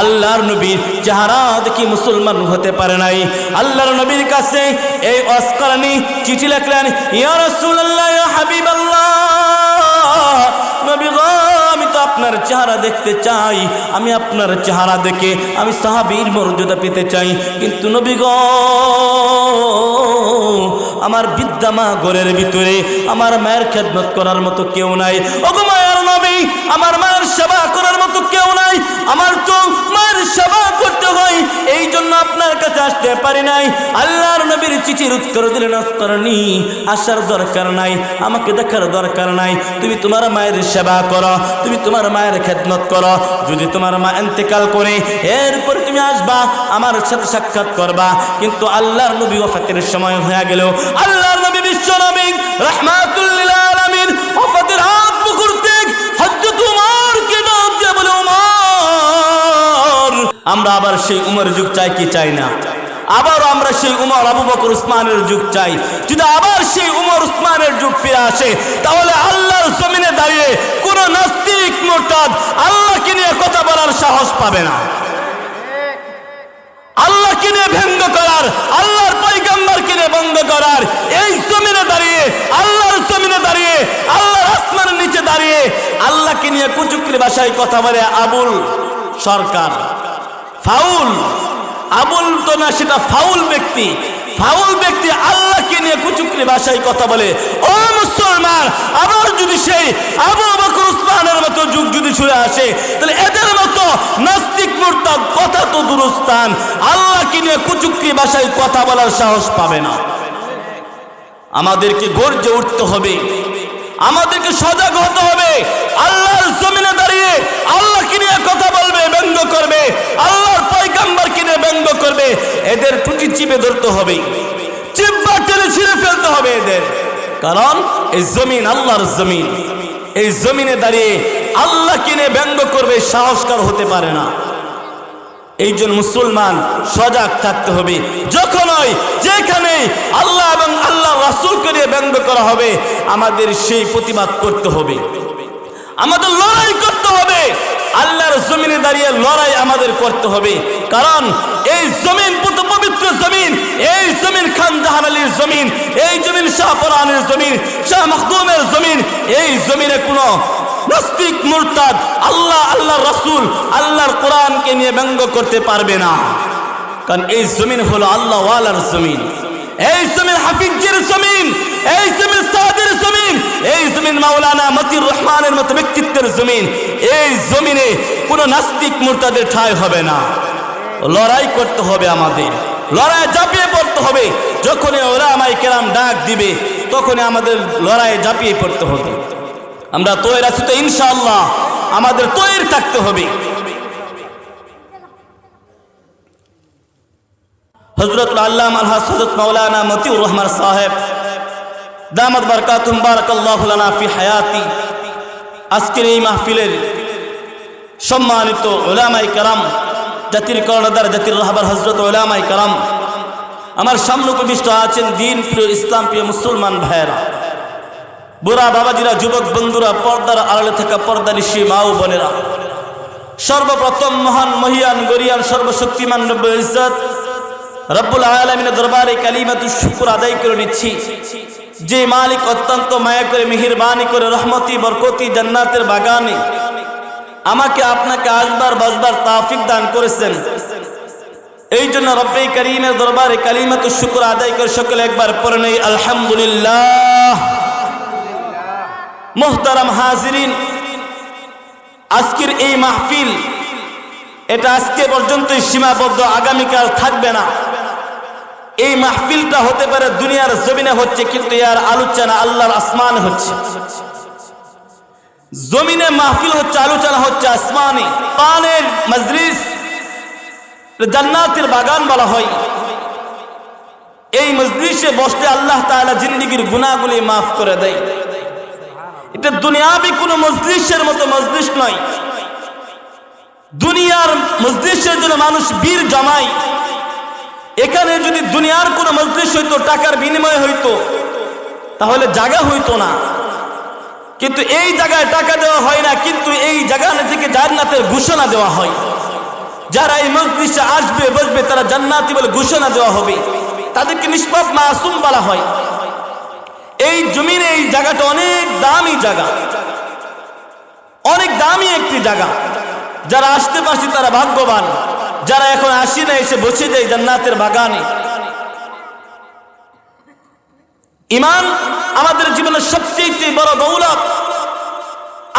আল্লাহর নবীর চেহারা দেখি মুসলমান হতে পারে নাই। আল্লাহর নবীর কাছে এই আসকালানি চিঠি লিখলেন, ইয়া রাসূলুল্লাহ, ইয়া হাবিবাল্লাহ, নবী গো, আমি তো আপনার চেহারা দেখতে চাই, আমি আপনার চেহারা দেখে আমি সাহাবীর মর্যাদা পেতে চাই, কিন্তু নবী গো, আমার বৃদ্ধা মা ঘরের ভিতরে, আমার মায়ের খেদমত করার মতো কেউ নাই। ওগো মায়ের নবী, আমার মায়ের সেবা করার মতো কেউ নাই, আমার তো মায়ের সেবা করতে হয়, এই জন্য আপনার কাছে আসতে পারি নাই। আল্লাহর নবীর চিঠির উত্তর দিলেন, আসকালানি, আসার দরকার নাই, আমাকে দেখার দরকার নাই, তুমি তোমার মায়ের সেবা করো, তুমি তোমার মায়ের খেদমত করো, যদি তোমার মা ইন্তেকাল করে এরপর তুমি আসবা, আমার সাথে সাক্ষাৎ করবা। কিন্তু আল্লাহর নবী ওফাতের সময় হয়ে গেল। আল্লাহর নবী বিশ্ব নবী রাহমাতুল লিল আলামিন ওফাতের হাত মুকুরতে হযরত উমরকে ডাক দিয়ে বলে, উমর, আমরা আবার সেই উমর যুগ চাই কি চাই না? আবার আমরা সেই উমর, আবু বকর, উসমানের যুগ চাই। যদি আবার সেই উমর, উসমানের যুগ ফিরে আসে, তাহলে আল্লাহর জমিনে দাঁড়িয়ে কোন নাস্তিক মুরতাদ আল্লাহকে নিয়ে কথা বলার সাহস পাবে না। আল্লাহকে নিয়ে ব্যঙ্গ করার, আল্লাহর পয়গম্বরকে নিয়ে ব্যঙ্গ করার, এই জমিনে দাঁড়িয়ে, আল্লাহর জমিনে দাঁড়িয়ে, আল্লাহর আসমানের নিচে দাঁড়িয়ে আল্লাহকে নিয়ে কুচুকরি ভাষায় কথা বলে আবুল সরকার, ফাউল, আবুল তো না, সেটা ফাউল ব্যক্তি, ফাউল ব্যক্তি আল্লাহকে নিয়ে কুচুকরি ভাষায় কথা বলে। ও মুসলমান, আবার যদি সেই আবু বকর, উসমানের মতো যুগ যদি ছুড়ে আসে, তাহলে এদের মতো নাস্তিক মুরতাদ কথা তো দূরস্থান, আল্লাহকে নিয়ে কুচুকরি ভাষায় কথা বলার সাহস পাবে না। আমাদেরকে গর্জে উঠতে হবে, আমাদেরকে সজাগ হতে হবে। আল্লাহর জমিনে দাঁড়িয়ে আল্লাহকে নিয়ে কথা বলবে, ব্যঙ্গ করবে, আল্লাহর পয়গম্বরকে নিয়ে ব্যঙ্গ করবে, এদের টুটি চিপে ধরতে হবে, চিপা টেনে ছিঁড়ে ফেলতে হবে এদের। কারণ এই জমিন আল্লাহর জমিন, এই জমিনে দাঁড়িয়ে আল্লাহকে নিয়ে ব্যঙ্গ করবে সাহসকার হতে পারে না। এই জন্য মুসলমান সজাগ থাকতে হবে। যখনই যেখানে আল্লাহ এবং আল্লাহ রাসূলকে নিয়ে ব্যঙ্গ করা হবে, আমাদের সেই প্রতিবাদ করতে হবে, আমাদের লড়াই করতে হবে। আল্লাহর জমিনে দাঁড়িয়ে লড়াই আমাদের করতে হবে। কারণ এই জমিন পবিত্র জমিন, এই জমিন খান জাহান আলীর জমিন, এই জমিন শাহ পরানের জমিন, শাহ মখদুমের জমিন। এই জমিনে কোনো নাস্তিক মুরতাদ আল্লাহ, আল্লাহর রাসূল, আল্লাহর কোরআনকে নিয়ে ব্যঙ্গ করতে পারবে না। কারণ এই জমিন হলো আল্লাহ ওয়ালার জমিন, এই জমিন হাফিজের জমিন, এই জমিন সাদের জমিন, এই জমিন মাওলানা মতিউর রহমানের মতো ব্যক্তিত্বের জমিন। এই জমিনে কোনো নাস্তিক মুরতাদের ঠাঁই হবে না। লড়াই করতে হবে, আমাদের লড়াই ঝাঁপিয়ে পড়তে হবে। যখনই উলামায়ে কেরাম ডাক দিবে, তখনই আমাদের লড়াই ঝাঁপিয়ে পড়তে হবে। আমরা তৈরি আছি তো ইনশাআল্লাহ, আমাদের তৈরি থাকতে হবে। হযরতুল আল্লামা আল হযরত মাওলানা মতিউর রহমান সাহেব দামাত বারাকাতুহুম বারাকাল্লাহু লানা ফি হায়াতি, আজকের এই মাহফিলের সম্মানিত উলামায়ে কেরাম, জাতির কর্ণধার, জাতির রাহবার হযরত উলামায়ে কেরাম, আমার সামনে উপবিষ্ট আছেন দিন প্রিয়, ইসলাম প্রিয় মুসলমান ভাইয়েরা, বুড়া বাবাজিরা, যুবক বন্ধুরা, পর্দার আড়ালে থাকা পর্দানিশী মা ও বোনেরা, সর্বপ্রথম মহান মহিয়ান গরিয়ান সর্বশক্তিমান রব্বুল ইজ্জত রব্বুল আলামিনের দরবারে কালিমাতুশ শুকর আদায় করে নিচ্ছি, যে মালিক অত্যন্ত মায়া করে, মেহেরবানি করে, রহমতি বরকতি জান্নাতের বাগানে আমাকে আপনাকে আসবার বসবার তৌফিক দান করেছেন। এই জন্য রব্বে কারীমের দরবারে কালিমাতুশ শুকর আদায় করে সকলে একবার পড়ে নেই আলহামদুলিল্লাহ। মুহতারাম হাজিরিন, আজকের এই মাহফিল এটা আজকে পর্যন্তই সীমাবদ্ধ, আগামীকাল থাকবে না। এই মাহফিলটা হতে পারে দুনিয়ার জমিনে হচ্ছে, কিন্তু এর আলোচনা আল্লাহর আসমানে হচ্ছে। জমিনে মাহফিল হচ্ছে, আলোচনা হচ্ছে আসমানে। পানের মজলিস, জান্নাতের বাগান বলা হয়। এই মজলিসে বসতে আল্লাহ তাআলা জিন্দেগীর গুনাহগুলি মাফ করে দেয়। এটা দুনিয়াবি কোনো মজলিসের মতো মজলিস নয়। দুনিয়ার মজলিসের জন্য মানুষ বীর জমায়। এখানে যদি দুনিয়ার কোনো মজলিস হইতো, টাকার বিনিময়ে হইতো, তাহলে জায়গা হইতো না। কিন্তু এই জায়গায় টাকা দেওয়া হয় না, কিন্তু এই জায়গা থেকে জান্নাতের ঘোষণা দেওয়া হয়। মজলিসে আসবে বসবে তারা জান্নাতি বলে ঘোষণা দেওয়া হবে, তাদেরকে নিষ্পাপ মাসুম বলা হয়। এই জমিনে এই জায়গাটা অনেক দামি জায়গা, অনেক দামি একটি জায়গা। যারা আসতে পারছে তারা ভাগ্যবান, যারা এখন আসি না এসে বসে যায় জান্নাতের বাগানে। ঈমান আমাদের জীবনের সবচেয়ে বড় দৌলত।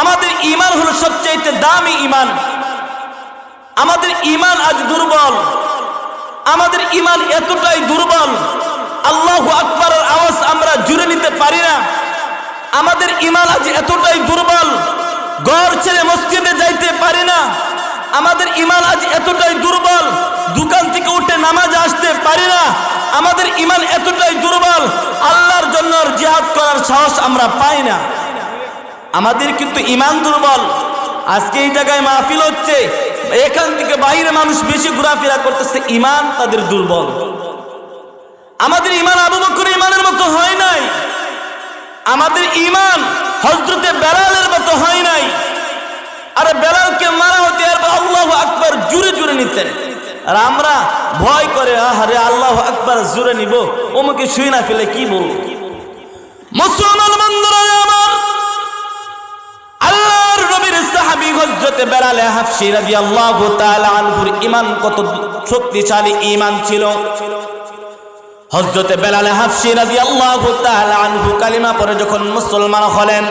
আমাদের ঈমান হলো সবচেয়ে দামি ঈমান। আমাদের ঈমান আজ দুর্বল, আমাদের ঈমান এতটাই দুর্বল, আল্লাহু আকবারের আওয়াজ আমরা জুড়ে নিতে পারি না। আমাদের ঈমান আজ এতটাই দুর্বল, ঘর ছেড়ে মসজিদে যাইতে পারি না। আমাদের ঈমান আজ এতটাই দুর্বল, দোকান থেকে উঠে নামাজে আসতে পারি না। আমাদের ঈমান এতটাই দুর্বল, আল্লাহর জন্য জিহাদ করার সাহস আমরা পাই না। আমাদের কিন্তু ঈমান দুর্বল। আজকে এই জায়গায় মাহফিল হচ্ছে, এখান থেকে বাইরে মানুষ বেশি ঘোরাফেরা করতেছে, ঈমান তাদের দুর্বল। আমাদের ঈমান আবু বকরের ঈমানের মতো হয় নাই, আমাদের ঈমান হযরতে বেলালের মতো হয় নাই। আরে বেলালকে মারা হতে আর আল্লাহু আকবার জুড়ে জুড়ে নিতেন, আর আমরা ভয় করে আরে আল্লাহু আকবার জুড়ে নিব, ওমকে শুই না ফেলে কি বলবো। মুসলমান বন্ধুরা আমার, আল্লাহর নবীর সাহাবী হযরতে বেলাল হাফসী রাদিয়াল্লাহু তাআলা আনহুর ঈমান কত শক্তিশালী ঈমান ছিল। হযরতে বেলাল হাফসী রাদিয়াল্লাহু তাআলা আনহু কালিমা পড়ে যখন মুসলমান হলেন,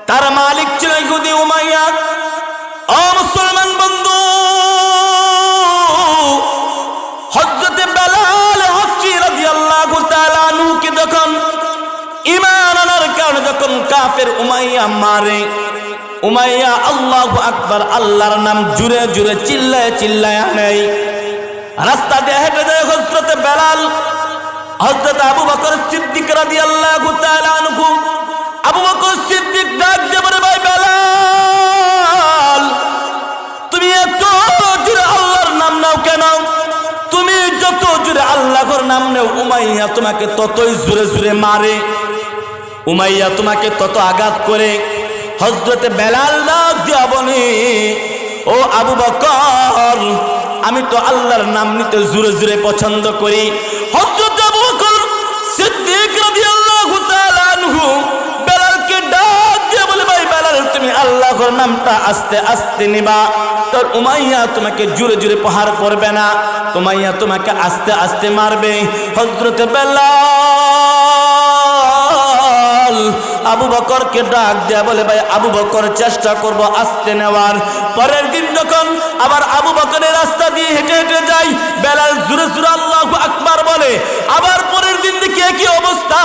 তার মালিক ছিল ইহুদি উমাইয়া। ও মুসলমান বন্ধু, হযরতে বেলাল হাফসী রাদিয়াল্লাহু তাআলা আনহুকে যখন ঈমান আনার কারণে যখন কাফের উমাইয়া মারে, উমাইয়া আল্লাহু আকবার আল্লাহর নাম জুড়ে জুড়ে চিল্লায় চিল্লায় নেই। রাস্তা দিয়ে হেঁটে যায় হযরতে বেলাল, হযরত আবু বকর সিদ্দিক রাদিয়াল্লাহু তাআলা আনহু, আবু বকর সিদ্দিক ডাক দিয়ে বলে, ভাই বেলাল, তুমি এত জোরে আল্লাহর নাম নাও কেন? তুমি যত জোরে আল্লাহর নাম নাও, উমাইয়া তোমাকে ততই জোরে জোরে মারে, উমাইয়া তোমাকে তত আঘাত করে। হযরতে বেলাল ডাক দিয়ে বলে, ও আবু বকর, আমি তো আল্লাহর নাম নিতে জোরে জোরে পছন্দ করি। হযরত আবু বকর সিদ্দিক রাদিয়াল্লাহু তাআলা আনহু বেলালকে ডাক দিয়ে বলে, ভাই বেলাল, তুমি আল্লাহর নামটা আস্তে আস্তে নিবা, তোর উমাইয়া তোমাকে জোরে জোরে প্রহার করবে না, উমাইয়া তোমাকে আস্তে আস্তে মারবে। হযরতে বেলাল আবু বকরকে ডাক দেয়া বলে, ভাই আবু বকর, চেষ্টা করব আস্তে নেওয়ার। পরের দিন যখন আবার আবু বকরের রাস্তা দিয়ে হেঁটে হেঁটে যাই, বেলাল জোরে জোরে আল্লাহু আকবার বলে। আবার পরের দিন দেখি একই অবস্থা,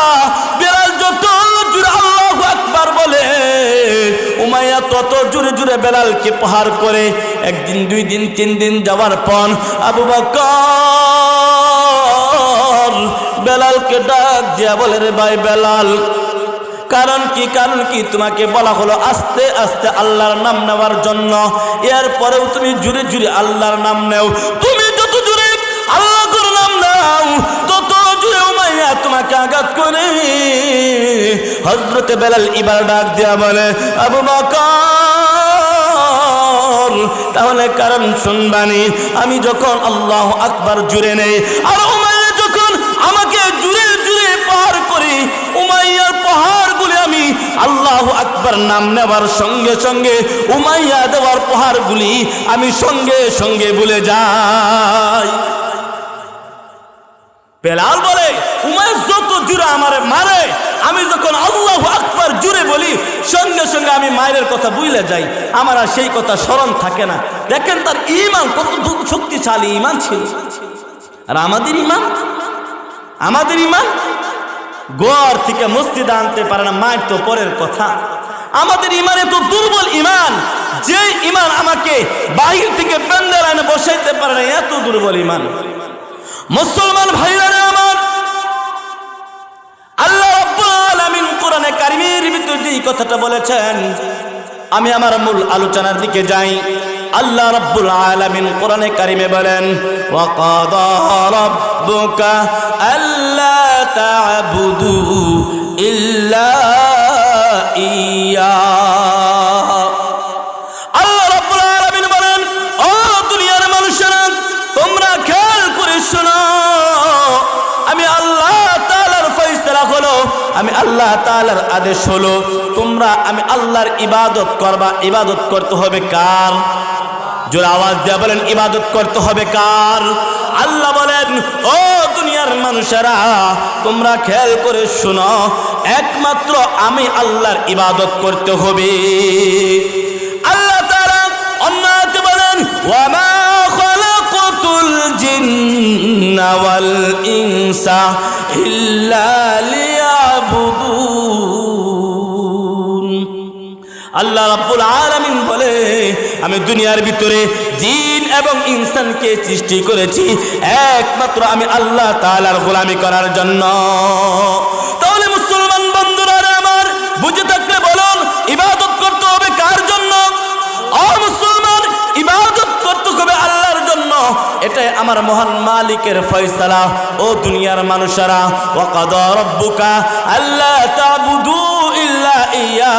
বেলাল যত জোরে আল্লাহু আকবার বলে, উমাইয়া তত জোরে জোরে বেলালকে প্রহার করে। একদিন, দুই দিন, তিন দিন যাওয়ার পর আবু বকর বেলালকে ডাক দিয়া বলে, রে ভাই বেলাল, কারণ কি, কারণ কি? তোমাকে বলা হলো আস্তে আস্তে আল্লাহর নাম নেওয়ার জন্য, এরপরেও তুমি জুড়ে জুড়ে আল্লাহর নাম নেও। তুমি যত জুড়ে আল্লাহর নাম নাও, তত জুড়ে উমাইয়া তোমাকে আঘাত করে। হযরতে বেলাল এবার ডাক দিয়া বলে, আবু বকর, তাহলে কারণ শুনবানি, আমি যখন আল্লাহু আকবার জুড়ে নেই আর উমাইয়া যখন আমাকে জুড়ে জুড়ে পার করি, উমাইয়ার পাহাড়গুলি আমি আল্লাহু আকবার নাম নেওয়ার সঙ্গে সঙ্গে উমাইয়া দেওয়ার পাহাড়গুলি আমি সঙ্গে সঙ্গে ভুলে যাই। বেলাল বলে, উমাইয়া যত জুড়ে আমারে মারে, আমি যখন আল্লাহু আকবার জুড়ে বলি, সঙ্গে সঙ্গে আমি মায়ের কথা ভুলে যাই, আমার আর সেই কথা স্মরণ থাকে না। দেখেন তার ঈমান কত শক্তিশালী ঈমান ছিল। আর আমাদের ঈমান, আমাদের ঈমান ঘর থেকে মসজিদে আনতে পারে না, মায়ের তো পরের কথা। আমাদের ঈমান এত দুর্বল ঈমান, যে ঈমান আমাকে বাহির থেকে প্যান্ডেল এনে বসাইতে পারে না, এত দুর্বল ঈমান। মুসলমান ভাইরা আমার, আল্লাহ রাব্বুল আলামিন কোরআনে কারীমের ভিতরে যে কথাটা বলেছেন, আমি আমার মূল আলোচনার দিকে যাই। আল্লাহ রাব্বুল আলামিন কোরআনে কারীমে বলেন, ওয়া কাদা রাব্বুকা আল্লা তা'বুদু ইল্লা ইয়্যা। আল্লাহ রাব্বুল আলামিন বলেন, ও দুনিয়ার মানুষেরা, করে শোনো, আমি আল্লাহ তাআলার ফয়সালা হলো, আমি আল্লাহ তাআলার আদেশ হলো তোমরা আমি আল্লাহর ইবাদত করবা। ইবাদত করতে হবে কার? জোরে আওয়াজ দিয়ে বলেন ইবাদত করতে হবে কার? আল্লাহ বলেন ও দুনিয়ার মানুষেরা তোমরা খেয়াল করে শোনো, একমাত্র আমি আল্লাহর ইবাদত করতে হবে। আল্লাহ তাআলা অন্য আয়াতে বলেন ওয়ামা খালাকাতুল জিন্না ওয়াল ইনসা ইল্লা লিয়াবুদুন। আল্লাহ রাব্বুল আলামিন বলে আমি দুনিয়ার ভিতরে জিন এবং ইনসানকে সৃষ্টি করেছি একমাত্র আমি আল্লাহ তাআলার গোলামি করার জন্য। তাহলে মুসলমান বন্ধুরা আমার বুঝে থাকলে বলুন ইবাদত করতে হবে কার জন্য? ও মুসলমান, ইবাদত করতে হবে আল্লাহর জন্য। এটাই আমার মহান মালিকের ফয়সালা। ও দুনিয়ার মানুষেরা ওয়া কাদা রাব্বুকা আল্লা তা'বুদু ইল্লা ইয়া,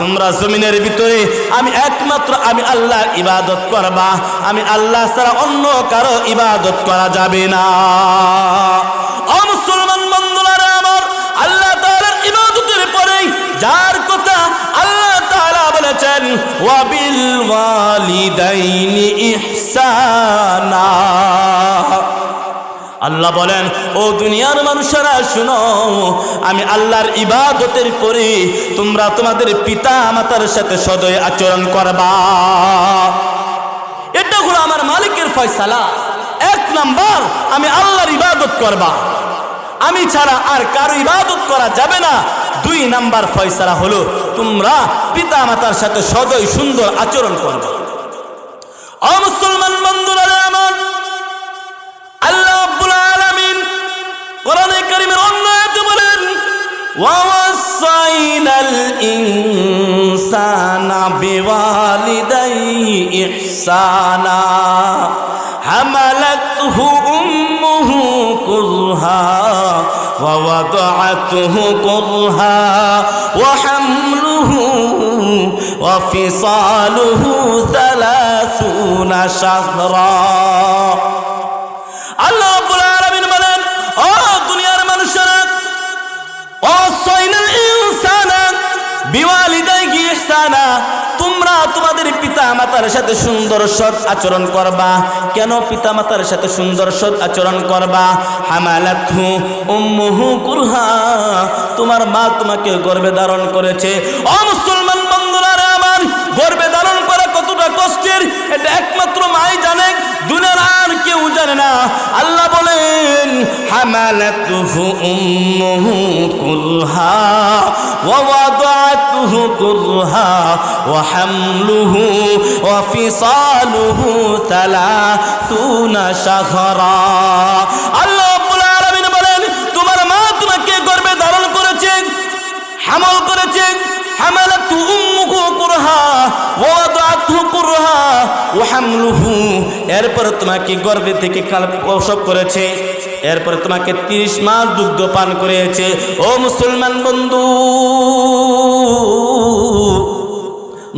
তোমরা জমিনের ভিতরে আমি একমাত্র আমি আল্লাহর ইবাদত করবা, আমি আল্লাহ ছাড়া অন্য কারো ইবাদত করা যাবে না। ও মুসলমান বন্ধুরা আমার, আল্লাহ তাআলার ইবাদতের পরেই যার কথা আল্লাহ তাআলা বলেছেন ওয়া বিল ওয়ালিদাইনি ইহসানা। আল্লাহ বলেন ও দুনিয়ার মানুষেরা শুনো, আমি আল্লাহর ইবাদতের পরে তোমরা তোমাদের পিতা মাতার সাথে সদয় আচরণ করবা। এটা হলো আমার মালিকের ফয়সালা। এক নাম্বার আমি আল্লাহর ইবাদত করবা, আমি ছাড়া আর কারো ইবাদত করা যাবে না। দুই নাম্বার ফয়সালা হলো তোমরা পিতা মাতার সাথে সদয় সুন্দর আচরণ করবা। ও মুসলমান বন্ধুরা আমার, আল্লাহ রাব্বুল আলামিন কোরআনে কারীমের অন্য আয়াতে বলেন ওয়াসাইনাল ইনসানা বিওয়ালিদাইহি ইহসানা হামালাতহু উম্মুহু কুরহা ওয়া ওয়াদাআতহু কুরহা ওয়া হামলুহু ওয়া ফিসালুহু 30 শাহরা। আল্লাহ রাব্বুল আলামিন বলেন ও দুনিয়ার মানুষেরা ওয়াসাইনাল ইনসানা বিওয়ালিদাইহি ইহসানা, তোমরা তোমাদের পিতা মাতার সাথে সুন্দর সৎ আচরণ করবা। কেন পিতা মাতার সাথে সুন্দর সৎ আচরণ করবা? হামালাতহু উম্মুহু কুরহা, তোমার মা তোমাকে গর্ভে ধারণ করেছে। ও মুসলমান বন্ধুরা আমার, গর্ভে ধারণ করা কতটা কষ্টের এটা একমাত্র মাই জানে, দুনিয়ার আর কেউ জানে না। আল্লাহ বলেন হামালাতহু উম্মুহু কুরহা ওয়া ওয়াদাআতহু কুরহা ওয়া হামলুহু ওয়া ফিসালুহু 30 শাহরা। আল্লাহ রাব্বুল আলামিন বলেন তোমার মা তোমাকে গর্ভে ধারণ করেছে, হামল করেছে। হামালাতহু উম্মুহু কুরহা ওয়া ওয়াদাআতহু কুরহা ওয়া হামলুহু, এরপর তোমাকে গর্ভে থেকে প্রসব করেছে, এরপর তোমাকে 30 মাস দুগ্ধ পান করিয়েছে। ও মুসলমান বন্ধু,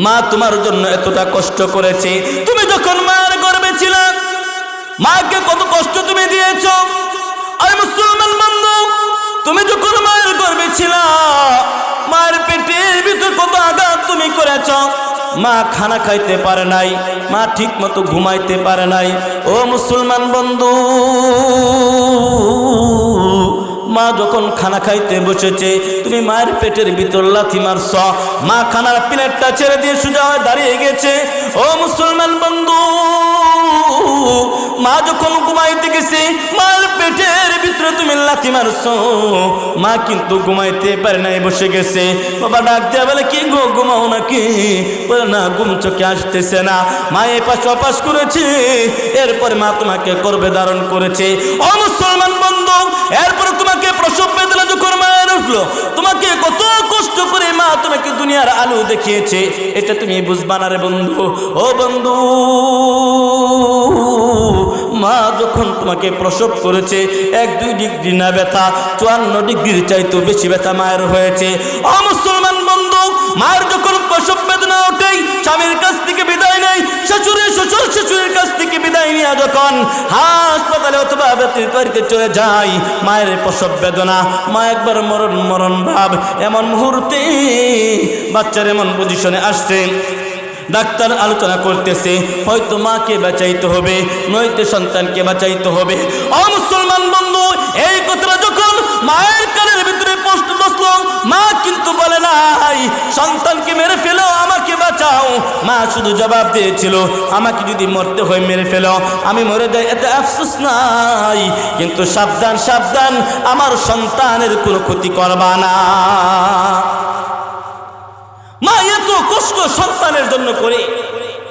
মা তোমার জন্য এতটা কষ্ট করেছে। তুমি যখন মায়ের গর্ভে ছিলে মাকে কত কষ্ট তুমি দিয়েছ। আর মুসলমান বন্ধু, তুমি যখন মায়ের গর্ভে ছিলা মায়ের পেটের ভিতর কত আঘাত তুমি করেছ। মা খানা খাইতে পারে নাই, মা ঠিক মতো ঘুমাইতে পারে নাই। ও মুসলমান বন্ধু, মা যখন খানা খাইতে বসেছে তুমি মায়ের পেটের ভিতর লাথি মারছ, মা খানার প্লেটটা ছেড়ে দিয়ে সোজা হয়ে দাঁড়িয়ে গেছে। ও মুসলমান বন্ধু, মা যখন ঘুমাইতে গেছে মার পেটের ভিতরে তুমি লাথি মারছ, মা কিন্তু ঘুমাইতে পারে নাই, বসে গেছে। বাবা ডাক দেয়া বলে কি গো ঘুমাও নাকি? বলে না, ঘুম চোখে আসতেছে না। মা এই পাশ অপাস করেছে, এরপরে মা তোমাকে গর্ভে ধারণ করেছে। ও মুসলমান বন্ধু, এরপরে তোমাকে প্রসব বেদনা যখন মায়ের উঠলো, তোমাকে কত কষ্ট করে মা তোমাকে দুনিয়ার আলো দেখিয়েছে, এটা তুমি বুঝবা না রে বন্ধু। ও বন্ধু, মা যখন তোমাকে প্রসব করেছে 1-2 ডিগ্রি না ব্যথা, 54 ডিগ্রির চাইতে বেশি ব্যথা মায়ের হয়েছে। ও মুসলমান বন্ধু, মায়ের যখন প্রসব বেদনা ওঠে স্বামীর কাছ থেকে বিদায় নেই, শ্বশুরের কাছ থেকে বিদায় নিয়ে নিয়ে যখন হাসপাতালে অথবা বাড়িতে চলে যায়, মায়ের প্রসব বেদনা, মা একবার মরণ মরণ ভাব। এমন মুহূর্তে বাচ্চার এমন পজিশনে আসছে, ডাক্তার আলোচনা করতেছে হয়তো মাকে বাঁচাইতে হবে, নয়তো সন্তানকে বাঁচাইতে হবে। ও মুসলমান বন্ধু, এই কথাটা যখন মায়ের কানের ভিতরে প্রশ্ন বসলো, মা কিন্তু বলে নাই সন্তানকে মেরে ফেলো, আমাকে বাঁচাও। মা শুধু জবাব দিয়েছিল আমাকে যদি মরতে হয় মেরে ফেলো, আমি মরে যাই, এতে আফসোস নাই, কিন্তু সাবধান সাবধান, আমার সন্তানের কোনো ক্ষতি করবা না। মা এত কষ্ট সন্তানের জন্য করে।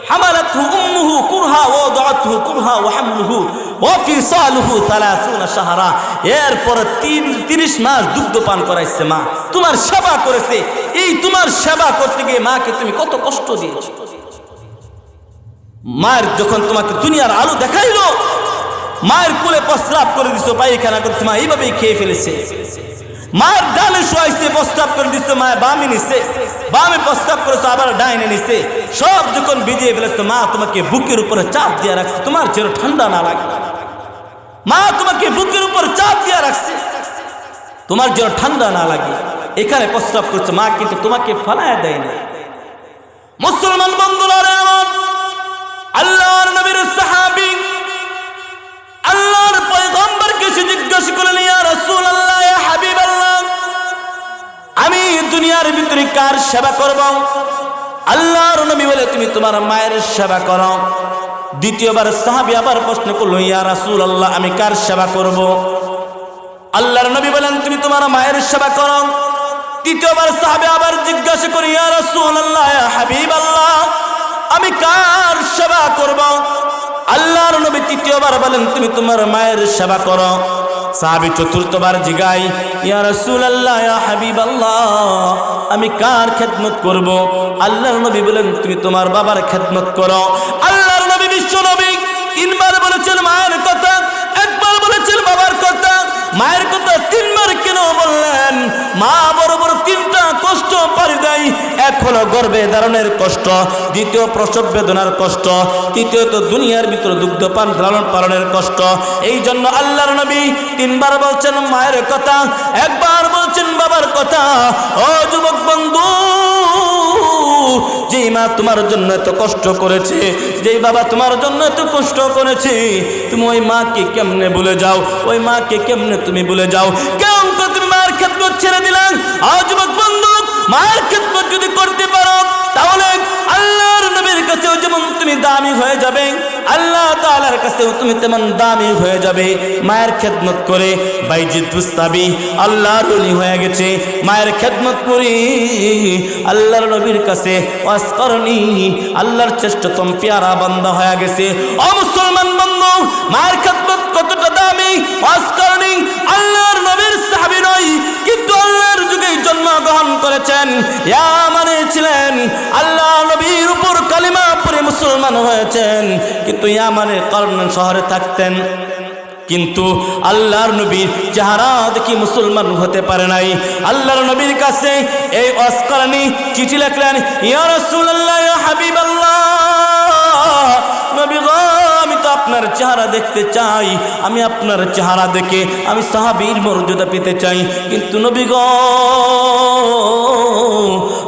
হামালাতহু উম্মুহু কুরহা ওয়া ওয়াদাআতহু কুরহা ওয়া হামলুহু ওয়া ফিসালুহু 30 শাহরা। এরপর 30 মাস দুগ্ধ পান করাইছে মা, তোমার সেবা করেছে। এই তোমার সেবা করতে গিয়ে মাকে তুমি কত কষ্ট দিয়েছো। মায়ের যখন তোমাকে দুনিয়ার আলো দেখাইলো, মায়ের কোলে প্রস্রাব করে দিছো, পায়খানা করছে, মা এইভাবেই খেয়ে ফেলেছে। মায়ের ডানে শোয়াইছে, প্রস্তাব করে দিচ্ছে, মায়ের বামে নিছে, বামে প্রস্তাব করেছে, আবার ডাইনে নিছে, সব যখন ভিজিয়ে ফেলেছে, মা তোমাকে বুকের উপরে চাপ দিয়ে রাখছে, তোমার যেন ঠান্ডা না লাগে। মা তোমাকে বুকের উপর চাপ দিয়ে রাখছে, তোমার যেন ঠান্ডা না লাগে, এখানে প্রস্তাব করছে। মা কিন্তু তোমাকে ফালায়া দেয় না। মুসলমান বন্ধুরা, আল্লাহর নবীর সাহাবী আল্লাহর পয়গম্বরকে জিজ্ঞাসা করলেন, ইয়া রাসূলুল্লাহ, ইয়া হাবিবাল্লাহ, আমি দুনিয়ার ভিতরে কার সেবা করব? আল্লাহর নবী বলে, তুমি তোমার মায়ের সেবা করো। দ্বিতীয়বার সাহাবী আবার প্রশ্ন করলো, ইয়া রাসূলুল্লাহ, আমি কার সেবা করব? আল্লাহর নবী বলেন, তুমি তোমার মায়ের সেবা করো। তৃতীয়বার সাহাবী আবার জিজ্ঞাসা করে, ইয়া রাসূলুল্লাহ, ইয়া হাবিবাল্লাহ, আমি কার সেবা করব? আল্লাহর নবী তৃতীয়বার বলেন, তুমি তোমার মায়ের সেবা করো। সাহাবী চতুর্থবার জিগাই, ইয়া রাসূলুল্লাহ, ইয়া হাবিবাল্লাহ, আমি কার খেদমত করব? আল্লাহর নবী বলেন, তুমি তোমার বাবার খেদমত করো। আল্লাহর নবী বিশ্ব নবী তিনবার বলেছেন মায়ের কথা, একবার বলেছেন বাবার কথা। মায়ের কথা তিনবার কেন বললেন? মা বড় বড় তিনটা কষ্ট পারি দেয়। এক হলো গর্ভে ধারণের কষ্ট, দ্বিতীয় প্রসব বেদনার কষ্ট, তৃতীয়ত দুনিয়ার ভিতরে দুগ্ধ পান লালন পালনের কষ্ট। এই জন্য আল্লাহর নবী তিনবার বলছেন মায়ের কথা, একবার বলছেন বাবার কথা। ও যুবক বন্ধু, যেই মা তোমার জন্য এত কষ্ট করেছে, যেই বাবা তোমার জন্য এত কষ্ট করেছে, তুমি ওই মাকে কেমনে ভুলে যাও? ওই মাকে কেমনে তুমি ভুলে যাও? কেমন করে তুমি মায়ের খেদমত ছেড়ে দিলেন? যুবক বন্ধু, মায়ের খেদমত যদি করতে পারো, তাহলে আল্লাহর নবীর কাছেও যেমন তুমি দামি হয়ে যাবে, আল্লাহ তাআলার কাছেও তুমি তেমন দামি হয়ে যাবে। মায়ের খেদমত করে বাইজিদ বুস্তামি আল্লাহর ওলি হয়ে গেছে। মায়ের খেদমত করি আল্লাহর নবীর কাছে ওয়াসকারনি আল্লাহর শ্রেষ্ঠতম পেয়ারা বান্দা হয়ে গেছে। ও মুসলমান বন্ধু, মায়ের খেদমত কতটা দামি! ওয়াসকারনি আল্লাহর নবীর সাহাবী নয়, কিন্তু আল্লাহর যুগে জন্মগ্রহণ করেছেন, ইয়ামানে ছিলেন, আল্লাহ নবীর উপর কালিমা পড়ে মুসলমান হয়েছেন, কিন্তু ইয়ামানের কারণ শহরে থাকতেন। কিন্তু আল্লাহর নবীর চেহারা দেখি মুসলমান হতে পারে নাই। আল্লাহর নবীর কাছে এই ওয়াসকারনি চিঠি লিখলেন, ইয়া রাসূলুল্লাহ, ইয়া হাবিবাল্লাহ, নবী গো, আমি তো আপনার চেহারা দেখতে চাই, আমি আপনার চেহারা দেখে আমি সাহাবীর মর্যাদা পেতে চাই, কিন্তু নবী গো,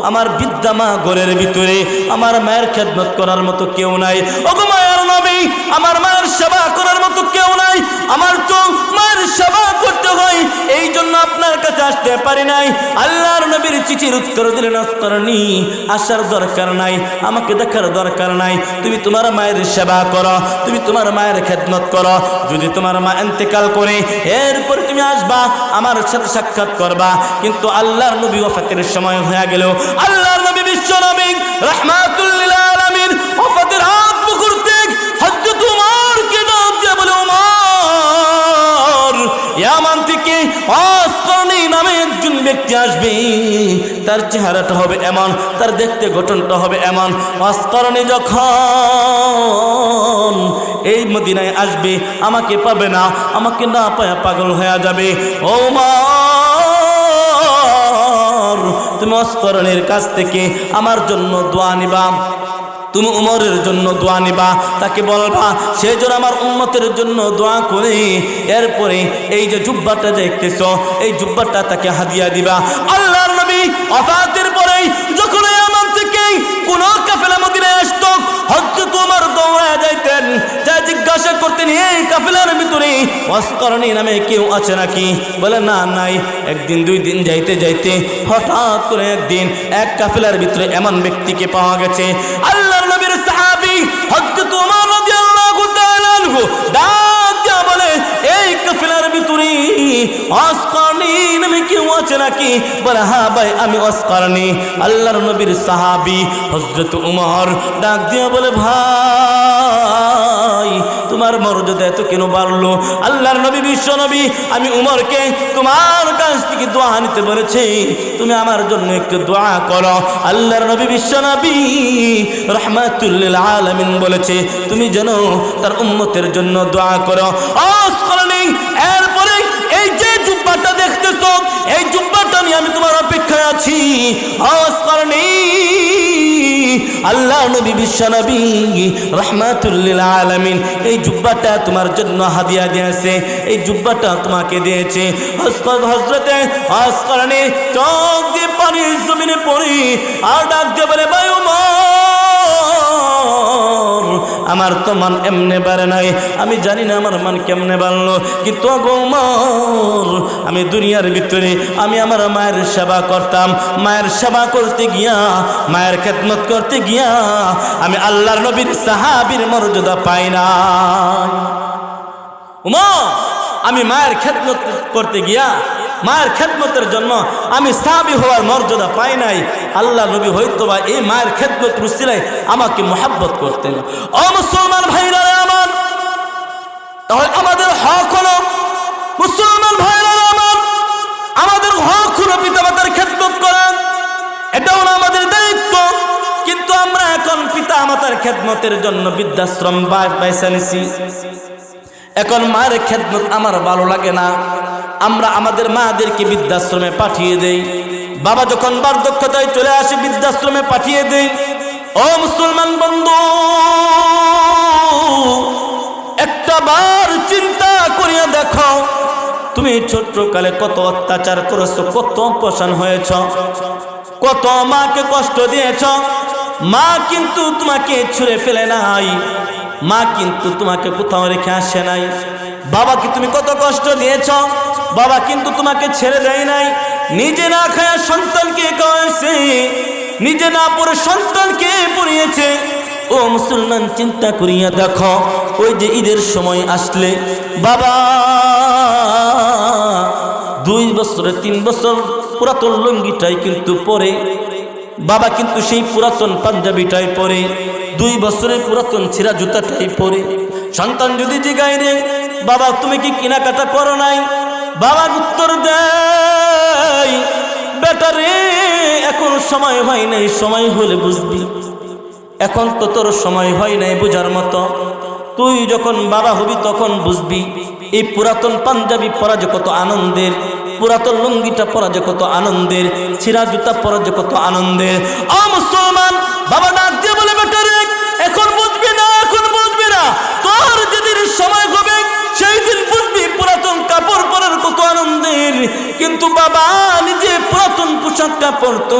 আমার বিদ্যা মা ঘরের ভিতরে, আমার মায়ের খেদমত করার মতো কেউ নাই। ওগো মায়ের নবী, আমার মায়ের সেবা করার মতো কেউ নাই, আমার তো মায়ের সেবা করতে হয়, এই জন্য আপনার কাছে আসতে পারি নাই। আল্লাহর নবীর চিঠির উত্তর দিলেন, ওয়াসকারনি, আসার দরকার নাই, আমাকে দেখার দরকার নাই, তুমি তোমার মায়ের সেবা করো, তুমি তোমার মায়ের খেদমত করো। যদি তোমার মা ইন্তেকাল করে এরপর তুমি আসবা, আমার সাথে সাক্ষাৎ করবা। কিন্তু আল্লাহর নবী ওয়াফাতের সময় হয়ে গেল। আল্লাহর নবী বিশ্ব নবী রাহমাতুল লিল আলামিন ওয়াফাতের হাত মুকুরতে হযরত উমরকে ডাক দিয়ে বলে, উমর, ইয়ামান থেকে ওয়াসকারনি নামে একজন ব্যক্তি আসবে, তার চেহারাটা হবে এমন, তার দেখতে গঠনটা হবে এমন। ওয়াসকারনি যখন এই মদিনায় আসবে, আমাকে পাবে না, আমাকে না পায় পাগল হয়ে যাবে। ও উমর, তুমি ওয়াসকারনির কাছ থেকে আমার জন্য দোয়া নিবা। তুমি উমরের জন্য দোয়া নিবা, তাকে বলবা সে যেন আমার উম্মতের জন্য দোয়া করে। এরপরে এই যে জুব্বাটা দেখতেছো, এই জুব্বাটা তাকে হাদিয়া দিবা। আল্লাহর নবী ওফাতের পরে যখন ইয়ামান থেকে কোন কাফেলা মদিনায় আসতো, হযরত ওমর দৌড়ায় যাইতেন, যা জিজ্ঞাসা করতেন এই কাফেলার ভিতরে ওয়াসকারনী নামে কেউ আছে নাকি? বলে না, নাই। একদিন দুই দিন যাইতে যাইতে হঠাৎ করে একদিন এক কাফেলার ভিতরে এমন ব্যক্তিকে পাওয়া গেছে, আল্লাহর নবীর সাহাবী হযরত ওমর রাদিয়াল্লাহু তাআলা আনহু ডাক দিয়া বলে এই কাফেলার ভিতরে ওয়াসকারনী নামে কেউ আছে নাকি? বলে হ্যাঁ ভাই, আমি ওয়াসকারনী। আল্লাহর নবীর সাহাবী হযরত ওমর ডাক দিয়া বলে ভাই তোমার মর্যাদা এত কেন বাড়লো? আল্লাহর নবী বিশ্ব নবী আমি উমরকে তোমার কাছ থেকে দোয়া নিতে বলেছি, তুমি আমার জন্য একটু দোয়া করো। আল্লাহর নবী বিশ্ব নবী রাহমাতুল লিল আলামিন বলেছে তুমি যেন তার উম্মতের জন্য দোয়া করো। ওয়াসকারনী এরপরে এই যে জুব্বাটা দেখতেছো, এই জুব্বাটা নিয়ে আমি তোমার অপেক্ষায় আছি। ওয়াসকারনী আল্লাহ নবী বিশ্ব নবী রাহমাতুল লিল আলামিন এই জুব্বাটা তোমার জন্য হাদিয়া দিয়েছে, এই জুব্বাটা তোমাকে দিয়েছে। হযরতে ওয়াসকারনী চোখ দিয়ে পানি জমিনে পড়ি আর ডাক দিয়ে বলে ভাই ওমর, আমার তো মান এমনে বাড়ে নাই, আমি জানি না আমার মান কেমনে বাড়লো, কিন্তু ওমর আমি দুনিয়ার ভিতরে আমি আমার মায়ের সেবা করতাম, মায়ের সেবা করতে গিয়া মায়ের খেদমত করতে গিয়া আমি আল্লাহর নবীর সাহাবীর মর্যাদা পাই না। ওমর আমি মায়ের খেদমত করতে গিয়া মায়ের খেদমতের জন্য আমি সাহাবী হওয়ার মর্যাদা পাই নাই। আল্লাহ নবী হয়তোবা এই মায়ের খেদমত রুসিলায় আমাকে মোহাব্বত করতেন। ও মুসলমান ভাইরা আমার, তাহলে আমাদের হক হলো মুসলমান ভাইরা আমার, আমাদের হক হলো পিতামাতার খেদমত করা, এটাও আমাদের দায়িত্ব। কিন্তু আমরা এখন পিতা মাতার খেদমতের জন্য বৃদ্ধাশ্রম বেছে নিছি। এখন মায়ের খেদমত আমার ভালো লাগে না, আমরা আমাদের মাদেরকে বৃদ্ধাশ্রমে পাঠিয়ে দেই। বাবা যখন বার্ধক্যতায় চলে আসে বৃদ্ধাশ্রমে পাঠিয়ে দেই। ও মুসলমান বন্ধু, একটা বার চিন্তা করিয়া দেখো, তুমি ছোট্টকালে কত অত্যাচার করেছো, কত অপমান হয়েছ, কত মাকে কষ্ট দিয়েছ। মা কিন্তু তোমাকে ছুঁড়ে ফেলে নাই, মা কিন্তু তোমাকে কোথাও রেখে আসে নাই। বাবাকে তুমি কত কষ্ট দিয়েছ, বাবা কিন্তু তোমাকে ছেড়ে দেয় নাই। নিজে না খায়া সন্তানকে খাওয়াইছে, নিজে না পড়ে সন্তানকে পড়িয়েছে। ও মুসলমান চিন্তা করিয়া দেখো, ওই যে ঈদের সময় আসলে বাবা 2 বছরে 3 বছর পুরাতন লুঙ্গিটাই কিন্তু পরে, বাবা কিন্তু সেই পুরাতন পাঞ্জাবিটাই পরে, 2 বছরের পুরাতন ছিঁড়া জুতাটাই পরে। সন্তান যদি জিগায় রে বাবা তুমি কি কেনাকাটা করো নাই, বাবা উত্তর দেয় বেটা রে এখন সময় হয় নাই, সময় হলে বুঝবি, এখন তো তোর সময় হয় নাই বোঝার মতো, তুই যখন বাবা হবি তখন বুঝবি এই পুরাতন পাঞ্জাবি পরা যে কত আনন্দের, পুরাতন লুঙ্গিটা পরা যে কত আনন্দের, ছিঁড়া জুতা পরা যে কত আনন্দের। ও মুসলমান, বাবা ডাক দিয়ে বলে বেটা রে এখন বুঝবি না, এখন বুঝবি না, তোর যেদিন সময় হবে সেই দিন বুঝবি পুরাতন কাপড় পরার কত আনন্দের। কিন্তু বাবা নিজে পুরাতন পোশাকটা পরতো,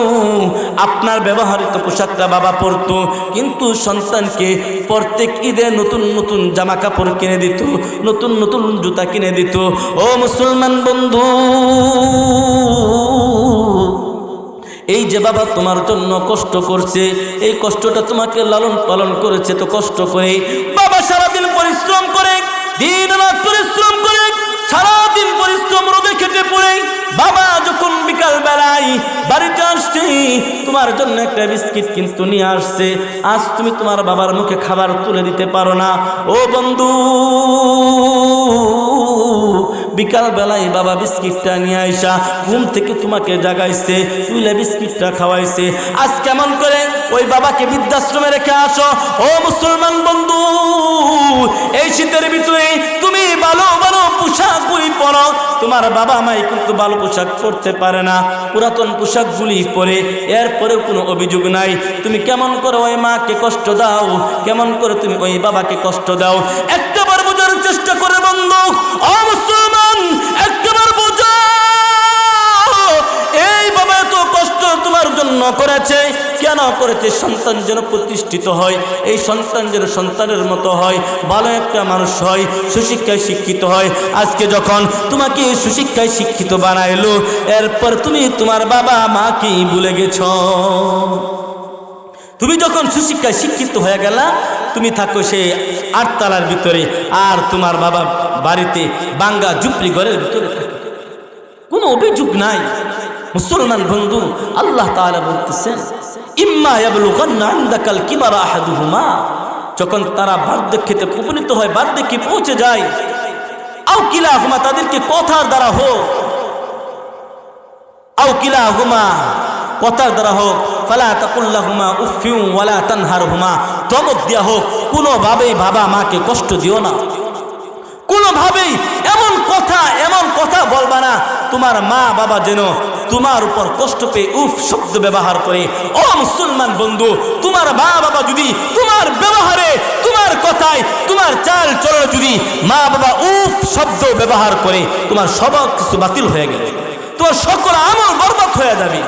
আপনার ব্যবহৃত পোশাকটা বাবা পরতো, কিন্তু সন্তানকে প্রত্যেক ঈদে নতুন নতুন জামা কাপড় কিনে দিত, নতুন নতুন জুতা কিনে দিত। ও মুসলমান বন্ধু, এই যে বাবা তোমার জন্য কষ্ট করছে, এই কষ্টটা তোমাকে লালন পালন করেছে তো কষ্ট করে, বাবা সারাদিন পরিশ্রম করে, দিন রাত পরিশ্রম করে, সারাদিন পরিশ্রম রোদে খেটে পড়ে বাবা যখন বিকাল বেলায় বাড়িতে আসছে তোমার জন্য একটা বিস্কিট কিন্তু নিয়ে আসছে, আজ তুমি তোমার বাবার মুখে খাবার তুলে দিতে পারো না। ও বন্ধু, বিকাল বেলায় বাবা বিস্কিটটা নিয়ে আইসা ঘুম থেকে তোমাকে জাগাইছে, তুলে বিস্কিটটা খাওয়াইছে। আজ কেমন করে ওই বাবাকে বৃদ্ধাশ্রমে রেখে আসো। ও মুসলমান বন্ধু, এই শীতের ভিতরে তুমি ভালো ভালো পোশাকগুলি পরো। তোমার বাবা মাই কিন্তু ভালো পোশাক পরতে পারে না, পুরাতন পোশাকগুলি পরে, এরপরেও কোনো অভিযোগ নাই। তুমি কেমন করে ওই মাকে কষ্ট দাও, কেমন করে তুমি ওই বাবাকে কষ্ট দাও, একটাবার বোঝার চেষ্টা করে বন্ধু। ও মুসলমান, একটাবার বোঝা, এই বাবা এত কষ্ট তোমার জন্য করেছে, কেন করেছে? সন্তান যেন প্রতিষ্ঠিত হয়, এই সন্তান যেন সন্তানের মতো হয়, ভালো একটা মানুষ হয়, সুশিক্ষায় শিক্ষিত হয়। আজকে যখন তোমাকে সুশিক্ষায় শিক্ষিত বানাইলো, এরপর তুমি তোমার বাবা মাকেই ভুলে গেছ। তুমি যখন সুশিক্ষায় শিক্ষিত হয়ে গেলা, তুমি থাকো সেই 8 তলার ভিতরে, আর তোমার বাবা বাড়িতে বাঙ্গা ঝুপড়ি ঘরের ভিতরে থাকে, কোনো অভিযোগ নাই। মুসলমান বন্ধু, আল্লাহ তাআলা বলতেছেন, ইম্মা ইয়াবলুগান্না ইনদাকাল কিবারা আহাদুহুমা, যখন তারা বার্ধক্যে উপনীত হয়, বার্ধক্যে পৌঁছে যায়, আও কিলাহুমা, তাদেরকে কথার দ্বারা হোক, আও কিলাহুমা, কথার দ্বারা হোক, ফালা তাকুল্লাহুমা উফিউ ওয়ালা তানহারহুমা, ধমক দেয়া হোক, কোনোভাবেই বাবা মাকে কষ্ট দিও না, কোনোভাবেই এমন কথা বলবা না তোমার মা বাবা যেন তোমার উপর কষ্ট পেয়ে উফ শব্দ ব্যবহার করে। ও মুসলমান বন্ধু, তোমার মা বাবা যদি তোমার ব্যবহারে, তোমার কথায়, তোমার চাল চলনে যদি মা বাবা উফ শব্দ ব্যবহার করে, তোমার সব কিছু বাতিল হয়ে গেলে, তোমার সকল আমল বরবাদ হয়ে যাবে।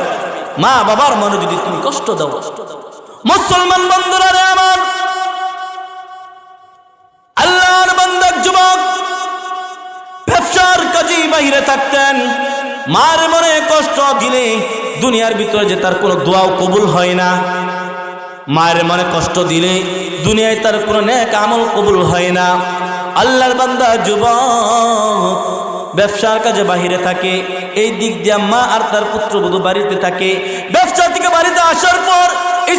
মা বাবার মনে যদি তুমি কষ্ট দাও। মুসলমান বন্ধুরা রে আমার, আল্লাহর বান্দা যুবক ব্যবসার কাজে বাইরে থাকতেন, মার মনে কষ্ট দিলে দুনিয়ার ভিতরে যে তার কোনো দোয়াও কবুল হয় না, মায়ের মনে কষ্ট দিলে দুনিয়ায় তার কোনো নেক আমল কবুল হয় না। আল্লাহর বান্দা যুবক ব্যবসার কাজে বাহিরে থাকে, এই দিক দিয়ে মা আর তার পুত্রবধূ বাড়িতে থাকে। ব্যবসা থেকে বাড়িতে আসার পর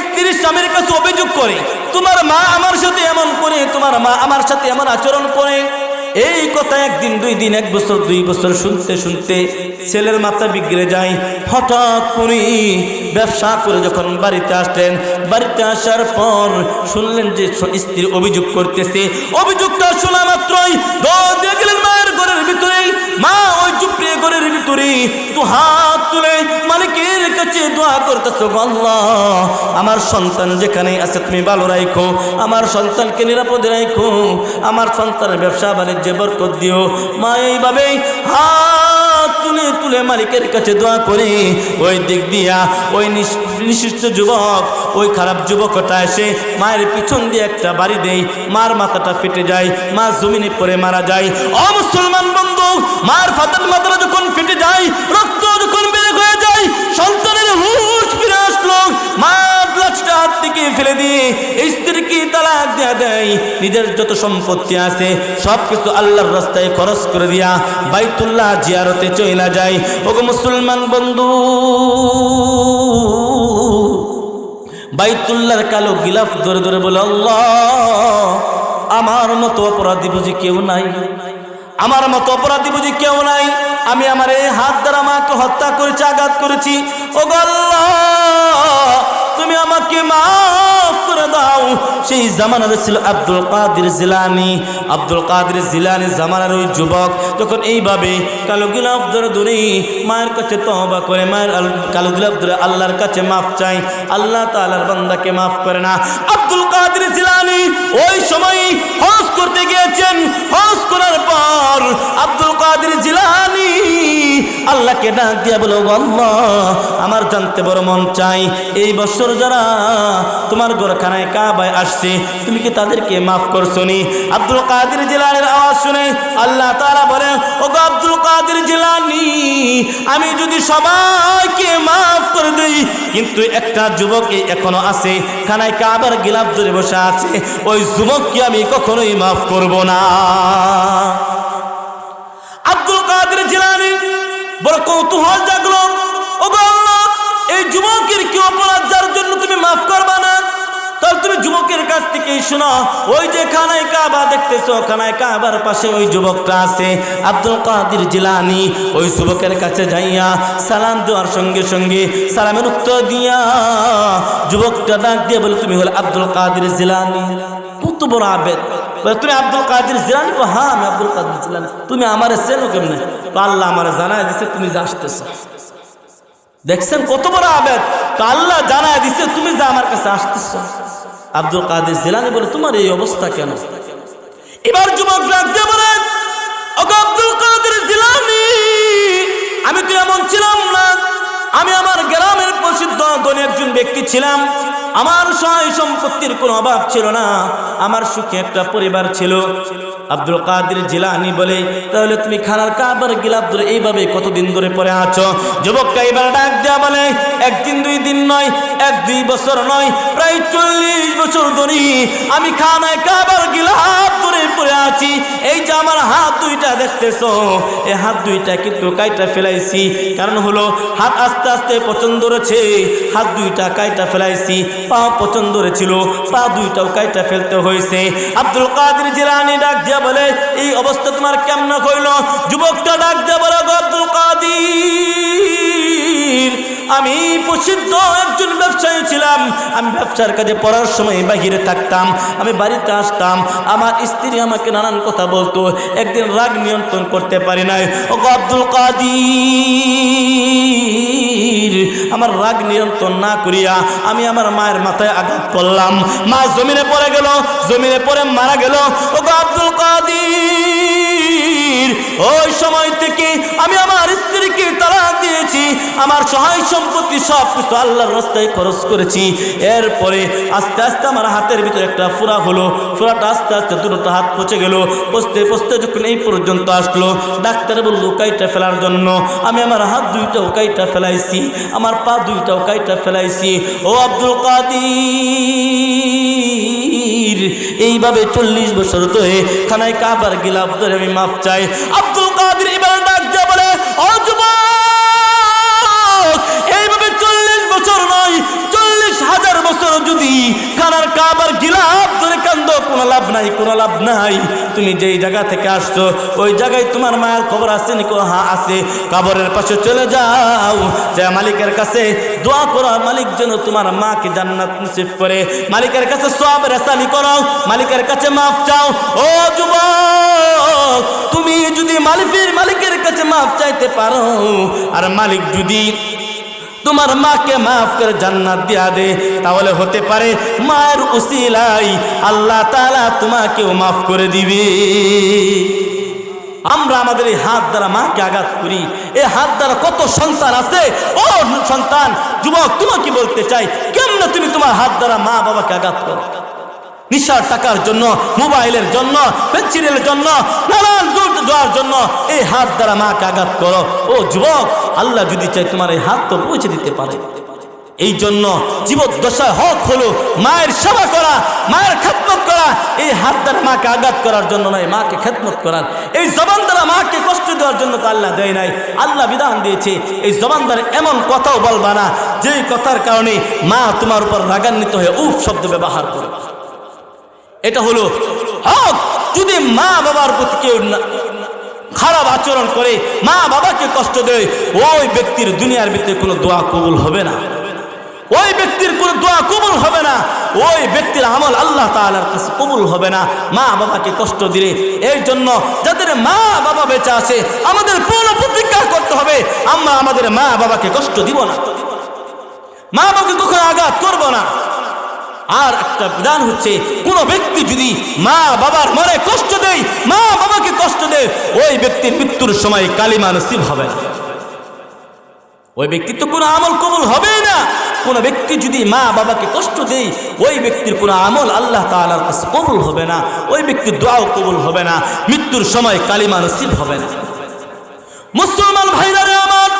স্ত্রী স্বামীর কাছে অভিযোগ করে, তোমার মা আমার সাথে এমন করে, তোমার মা আমার সাথে এমন আচরণ করে। এই কথা 1 দিন 2 দিন 1 বছর 2 বছর শুনতে শুনতে ছেলের মাথা বিগড়ে যায়। হঠাৎ করে ব্যবসা করে যখন বাড়িতে আসলেন, বাড়িতে আসার পর শুনলেন যে স্ত্রী অভিযোগ করতেছে। অভিযোগটা শোনা মাত্রই দৌড় দিয়ে গেলেন মায়ের ঘরের ভিতরে। মা ওই চুপড়ে ঘরের ভিতরে তো হাত তুলে মালিকের কাছে দোয়া করতেছো, আল্লাহ আমার সন্তান যেখানে আছে তুমি ভালো রাখো, আমার সন্তানকে নিরাপদে রাখো, আমার সন্তানের ব্যবসা বাণিজ্যে বরকত দিও। মা এইভাবেই হাত তুলে তুলে মালিকের কাছে দোয়া করে ওই দিক দিয়া ওই নিশিষ্ট যুবক, ওই খারাপ যুবকটা এসে মায়ের পিছন দিয়ে একটা বাড়ি দেয়, মার মাথাটা ফেটে যায়, মা জমিনে পড়ে মারা যায়। ও মুসলমান বন্ধু, মার মাথাটা যখন ফেটে যায়, রক্ত যখন বের হয়ে যায়, সন্তানের হুঁশ ফিরে আসলো। মা লাশটা হাত থেকে ফেলে দিয়ে স্ত্রীকে তালাক দেয়া দেয়, নিজের যত সম্পত্তি আছে সব কিছু আল্লাহর রাস্তায় খরচ করে দিয়া বাইতুল্লাহ জিয়ারতে চলে যায়। ওগো মুসলমান বন্ধু, বাইতুল্লাহর কালো গিলাফ ধরে ধরে বলে, আল্লাহ আমার মতো অপরাধী বুঝি কেউ নাই, আমার মতো অপরাধী বুঝি কেউ নাই, আমি আমার এই হাত দ্বারা মাকে হত্যা করেছি, আঘাত করেছি। ওগো আল্লাহ তুমি আমাকে মাফ করে দাও। সেই জামানার ছিল আব্দুল কাদের জিলানী। আব্দুল কাদের জিলানী জামানার ওই যুবক যখন এইভাবে কালো গিলাফ ধরে ধরে মায়ের কাছে তওবা করে, মায়ের কালো গিলাফ ধরে আল্লাহর কাছে মাফ চাই, আল্লাহ তাআলার বান্দাকে মাফ করে না। আব্দুল কাদের জিলানী ওই সময় হজ করতে গিয়েছেন। হজ করার পর আব্দুল কাদের জিলানী আল্লাহকে ডাক দিয়া বলো, আল্লাহ আমার জানতে বড় মন চাই, এই বছর যারা তোমার ঘরখানায় কাবায় আসছে তুমি কি তাদেরকে মাফ করছো নি? আব্দুল কাদের জিলানীর আওয়াজ শুনে আল্লাহ তাআলা বলে, ওগো আব্দুল কাদের জিলানী, আমি যদি সবাইকে মাফ করে দেই, কিন্তু একটা যুবক এখনো আছে খানায় কাবার গিলাফ ধরে বসে আছে, ওই যুবককে আমি কখনোই মাফ করব না। আব্দুল কাদের জিলানী বড় কৌতূহল জাগলো, ওগো আল্লাহ এই যুবকের কি অপরাধ যার জন্য তুমি মাফ করবা না? তাহলে তো তুমি যুবকের কাছ থেকে শোনো, ওই যে খানায় কাবা দেখতেছো, খানায় কাবার পাশে ওই যুবকটা আছে আব্দুল কাদের জিলানী। ওই যুবকের কাছে যাইয়া সালাম দেওয়ার সঙ্গে সঙ্গে সালামের উত্তর দিয়া যুবকটা ডাক দিয়ে বলে, তুমি হলে আব্দুল কাদের জিলানী? কত বড় আবেদ! তুমি আব্দুল কাদের জিলানী? হ্যাঁ আমি আব্দুল কাদের জিলানী। তুমি আমারে চেনো কেমনে? আল্লাহ আমার জানায় দিছে তুমি যা আসতেছো। দেখছেন কত বড় আবেদ! তো আল্লাহ জানায় দিছে তুমি যা আমার কাছে আসতেছো। আব্দুল কাদের জিলানী বলে, তোমার এই অবস্থা কেন? এবার যুবক ডাক দিয়ে বলেন, ওগো আব্দুল কাদের জিলানী, আমি তো এমন ছিলাম না। আমি আমার গ্রামের প্রসিদ্ধ ধনী একজন ব্যক্তি ছিলাম। আমার সহায় সম্পত্তির কোনো অভাব ছিল না। আমার সুখে একটা পরিবার ছিল। আব্দুল কাদের জিলানী বলে, তাহলে তুমি খানার কাবার গিলাফ ধরে এইভাবে কতদিন ধরে পড়ে আছো? যুবকটা এবার ডাক দেয়া বলে, একদিন দুই দিন নয়, এক দুই বছর নয়, প্রায় 40 বছর ধরে আমি খানায় কাবার গিলাফ ধরে পড়ে আছি। এই যে আমার হাত দুইটা দেখতেছো, এই হাত দুইটা কিন্তু কাইটা ফেলাইছি। কারণ হলো হাত আস্তে আস্তে পচন ধরেছে, হাত দুইটা কাইটা ফেলাইছি। পা পচন ধরেছিল, পা দুইটাও কাইটা ফেলতে হয়েছে। আব্দুল কাদের জিলানী ডাক দিয়া বলে, এই অবস্থা তোমার কেমন হইল? যুবকটা ডাক দিয়া বলে, আব্দুল কাদের, আমি প্রসিদ্ধ একজন ব্যবসায়ী ছিলাম। আমি ব্যবসার কাজে পড়ার সময় বাহিরে থাকতাম, আমি বাড়িতে আসতাম, আমার স্ত্রী আমাকে নানান কথা বলতো। একদিন রাগ নিয়ন্ত্রণ করতে পারি নাই। ও আব্দুল কাদের, আমার রাগ নিয়ন্ত্রণ না করিয়া আমি আমার মায়ের মাথায় আঘাত করলাম। মা জমিনে পড়ে গেল, জমিনে পড়ে মারা গেল। ও আব্দুল কাদের, ওই সময় থেকে আমি আমার স্ত্রীকে তালাক দিয়েছি, আমার সহায় সম্পত্তি সব কিছু আল্লাহর রাস্তায় খরচ করেছি। এরপরে আস্তে আস্তে আমার হাতের ভিতরে একটা ফোড়া হলো, ফোড়াটা আস্তে আস্তে দুটো হাত পচে গেল। পচতে পচতে যখন এই পর্যন্ত আসলো, ডাক্তার বললো কাইটা ফেলার জন্য। আমি আমার হাত দুইটাও কাইটা ফেলাইছি, আমার পা দুইটাও কাইটা ফেলাইছি। ও আব্দুল কাদের, এইভাবে 40 বছর ধরে খানায় কাবার গিলাফ ধরে আমি মাফ চাই। আব্দুল কাদের এবার ডাক দিয়ে বলে, ও যুবক, এইভাবে 40 বছর নয়, 40,000 বছর যদি খানার কাবার গিলাফ ধরে কান্দো, কোনো লাভ নাই, কোনো লাভ নাই। তুমি যেই জায়গা থেকে আসছো ওই জায়গায় তোমার মায়ের কবর আছে নাকি? হ্যাঁ আছে। কবরের পাশে চলে যাও, যে মালিকের কাছে দোয়া করো, মালিক যেন তোমার মাকে জান্নাত নসিব করে। মালিকের কাছে সওয়াব রেসানি করো, মালিকের কাছে মাফ চাও। ও যুবক, তুমি যদি মালিকের কাছে মাফ চাইতে পারো, আর মালিক যদি তোমার মাকে মাফ করে জান্নাত দিয়া দে, তাহলে হতে পারে মায়ের উসিলাই আল্লাহ তাআলা তোমাকেও মাফ করে দিবে। আমরা আমাদের এই হাত দ্বারা মাকে আঘাত করি। এই হাত দ্বারা কত সন্তান আছে। ও সন্তান, যুবক, তোমাকে বলতে চাই, কেমনে তুমি তোমার হাত দ্বারা মা বাবাকে আঘাত করো? নিশার টাকার জন্য, মোবাইলের জন্য, পেন্সিলের জন্য, নানান দেওয়ার জন্য এই হাত দ্বারা মাকে আঘাত করো। ও যুবক, আল্লাহ যদি চাই তোমার এই হাত তো পৌঁছে দিতে পারে। এই জন্য জীবদ্দশায় হক হলো মায়ের সেবা করা, মায়ের খেদমত করা। এই হাত দ্বারা মাকে আঘাত করার জন্য নয়, মাকে খেদমত করার। এই জবান দ্বারা মাকে কষ্ট দেওয়ার জন্য তো আল্লাহ দেয় নাই। আল্লাহ বিধান দিয়েছে, এই জবান দ্বারা এমন কথাও বলবা না যেই কথার কারণে মা তোমার উপর রাগান্বিত হয়ে উফ শব্দ ব্যবহার করে। এটা হলো হক। যদি মা বাবার প্রতি কেউ খারাপ আচরণ করে, মা বাবাকে কষ্ট দেয়, ওই ব্যক্তির দুনিয়ার ভিতরে কোনো দোয়া কবুল হবে না, ওই ব্যক্তির কোনো দোয়া কবুল হবে না, ওই ব্যক্তির আমল আল্লাহ তাআলার কাছে কবুল হবে না মা বাবাকে কষ্ট দিলে। এই জন্য যাদের মা বাবা বেঁচে আছে, আমাদের পূর্ণ প্রতিজ্ঞা করতে হবে, আমরা আমাদের মা বাবাকে কষ্ট দিব না, মা বাবাকে কখনো আঘাত করব না। আর একটা বিধান হচ্ছে, কোন ব্যক্তি যদি মা বাবার মনে কষ্ট দেয়, মা বাবাকে কষ্ট দেয়, ওই ব্যক্তির মৃত্যুর সময় কালিমা নসিব হবে না, ওই ব্যক্তির তো কোনো আমল কবুল হবেই না। কোন ব্যক্তি যদি মা বাবাকে কষ্ট দেয়, ওই ব্যক্তির কোনো আমল আল্লাহ তাআলার কাছে কবুল হবে না, ওই ব্যক্তির দোয়াও কবুল হবে না, মৃত্যুর সময় কালিমা নসিব হবে না। মুসলমান ভাইরা আমার,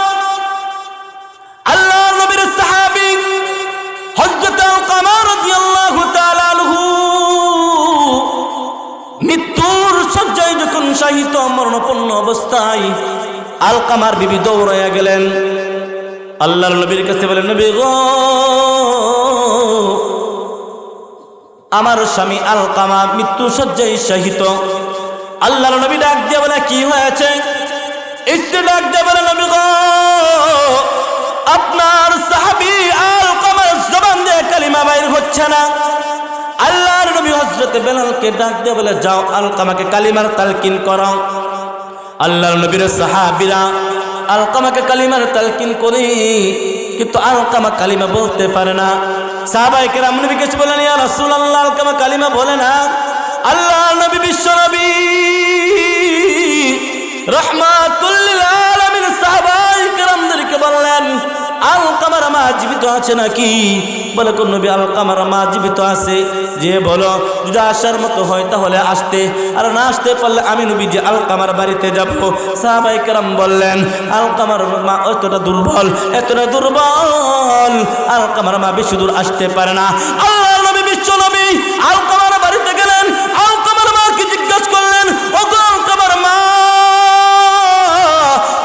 আল্লাহর নবীর সাহাবী হযরত আলকামা রাদিয়াল্লাহু তাআলা আনহু মৃত্যুর শয্যায় যখন শায়িত মরণাপন্ন অবস্থায়, আলকামার বিবি দৌড়াইয়া গেলেন আল্লাহর নবীর কাছে, বলেন, নবী গো, আমার স্বামী আলকামা মৃত্যু শয্যায় শায়িত। আল্লাহর নবী ডাক দিয়ে বলে, কি হয়েছে? স্ত্রী ডাক দিয়ে বলে, নবী গো, আপনার সাহাবী আলকামার জবান দিয়ে কালিমা বাইর হচ্ছে না। আল্লাহর নবী হযরত বেলালকে ডাক দিয়ে বলে, যাও আলকামাকে কালিমার তালকিন করো। আল্লাহর নবীর সাহাবীরা আলকামাকে কালিমার তালকিন করে, কিন্তু আলকামা কালিমা বলতে পারে না। সাহাবায়ে কেরাম নবীকে বলেন, ইয়া রাসূলুল্লাহ, আলকামা কালিমা বলে না। আল্লাহর নবী বিশ্ব নবী রাহমাতুল লিল আলামিন সাহাবায়ে কেরামদেরকে বললেন, আলকামার মা জীবিত আছে নাকি? বলে, কোন নবী, আলকামার মা জীবিত আছে। যে বলো, যদি আসার মতো হয় তাহলে আসতে, আর না আসতে পারলে আমি নবী যে আলকামার বাড়িতে যাব। সাহাবায়ে কেরাম বললেন, আলকামার মা এতটা দুর্বল, এতটা দুর্বল, আলকামার মা বেশি দূর আসতে পারে না। আল্লাহর নবী বিশ্ব নবী আলকামার বাড়িতে গেলেন। আলকামার মাকে জিজ্ঞাসা করলেন, ও গো আলকামার মা,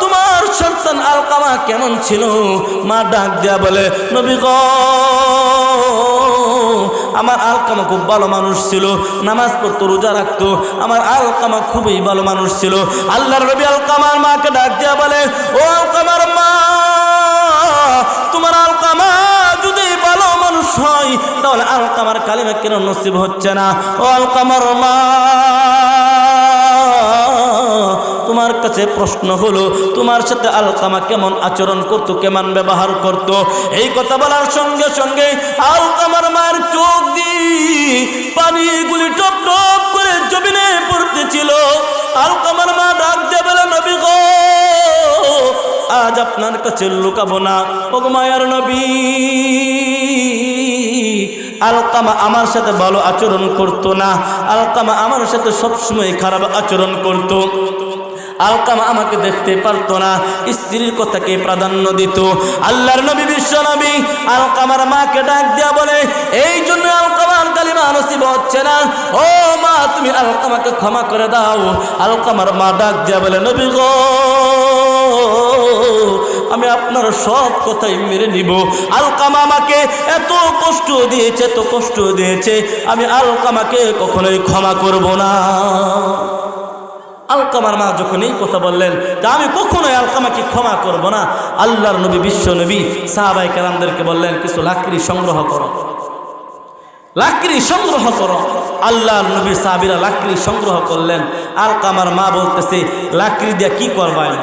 তোমার সন্তান আলকামা কেমন ছিল? মা ডাক দেয়া বলে, নবী গো, আমার আলকামা খুব ভালো মানুষ ছিল, নামাজ পড়তো, রোজা রাখতো, আমার আলকামা খুবই ভালো মানুষ ছিল। আল্লাহর নবী আলকামার মাকে ডাক দেয়া বলে, ও আলকামার মা, তোমার আলকামা যদি ভালো মানুষ হয় তাহলে আলকামার কালিমা কেন নসিব হচ্ছে না? ও আলকামার মা, তোমার কাছে প্রশ্ন হলো, তোমার সাথে আলকামা কেমন আচরণ করতো, কেমন ব্যবহার করতো? এই কথা বলার সঙ্গে সঙ্গে আলকামার মার চোখ দিয়ে পানিগুলি টপ টপ করে জমিনে পড়তেছিল। আলকামার মা ডাক দিয়ে বলে, নবী গো, আজ আপনার কাছে লুকাবো না। ও মায়ার নবী, আলকামা আমার সাথে ভালো আচরণ করতো না, আলকামা আমার সাথে সবসময় খারাপ আচরণ করতো। আলকামা আমাকে দেখতে পারতো না, স্ত্রীর কথাকে প্রাধান্য দিত। আল্লাহর নবী বিশ্ব নবী আলকামার মাকে ডাক দিয়া বলে, এই জন্য আলকামার কালিমা নসিব হচ্ছে না। ও মা, তুমি আলকামাকে ক্ষমা করে দাও। আলকামার মা ডাক দিয়া বলে, নবী গো, আমি আপনার সব কথাই মেনে নিব। আলকামা আমাকে এত কষ্ট দিয়েছে, এত কষ্ট দিয়েছে, আমি আলকামাকে কখনোই ক্ষমা করব না। আলকামার মা যখন এই কথা বললেন যে আমি কখনোই আলকামাকে ক্ষমা করব না, আল্লাহর নবী বিশ্ব নবী সাহাবায়ে কেরামদেরকে বললেন, কিছু লাকড়ি সংগ্রহ করো, লাকড়ি সংগ্রহ করো। আল্লাহর নবী সাহাবীরা লাকড়ি সংগ্রহ করলেন। আলকামার মা বলতেছে, লাকড়ি দিয়া কি করবেন?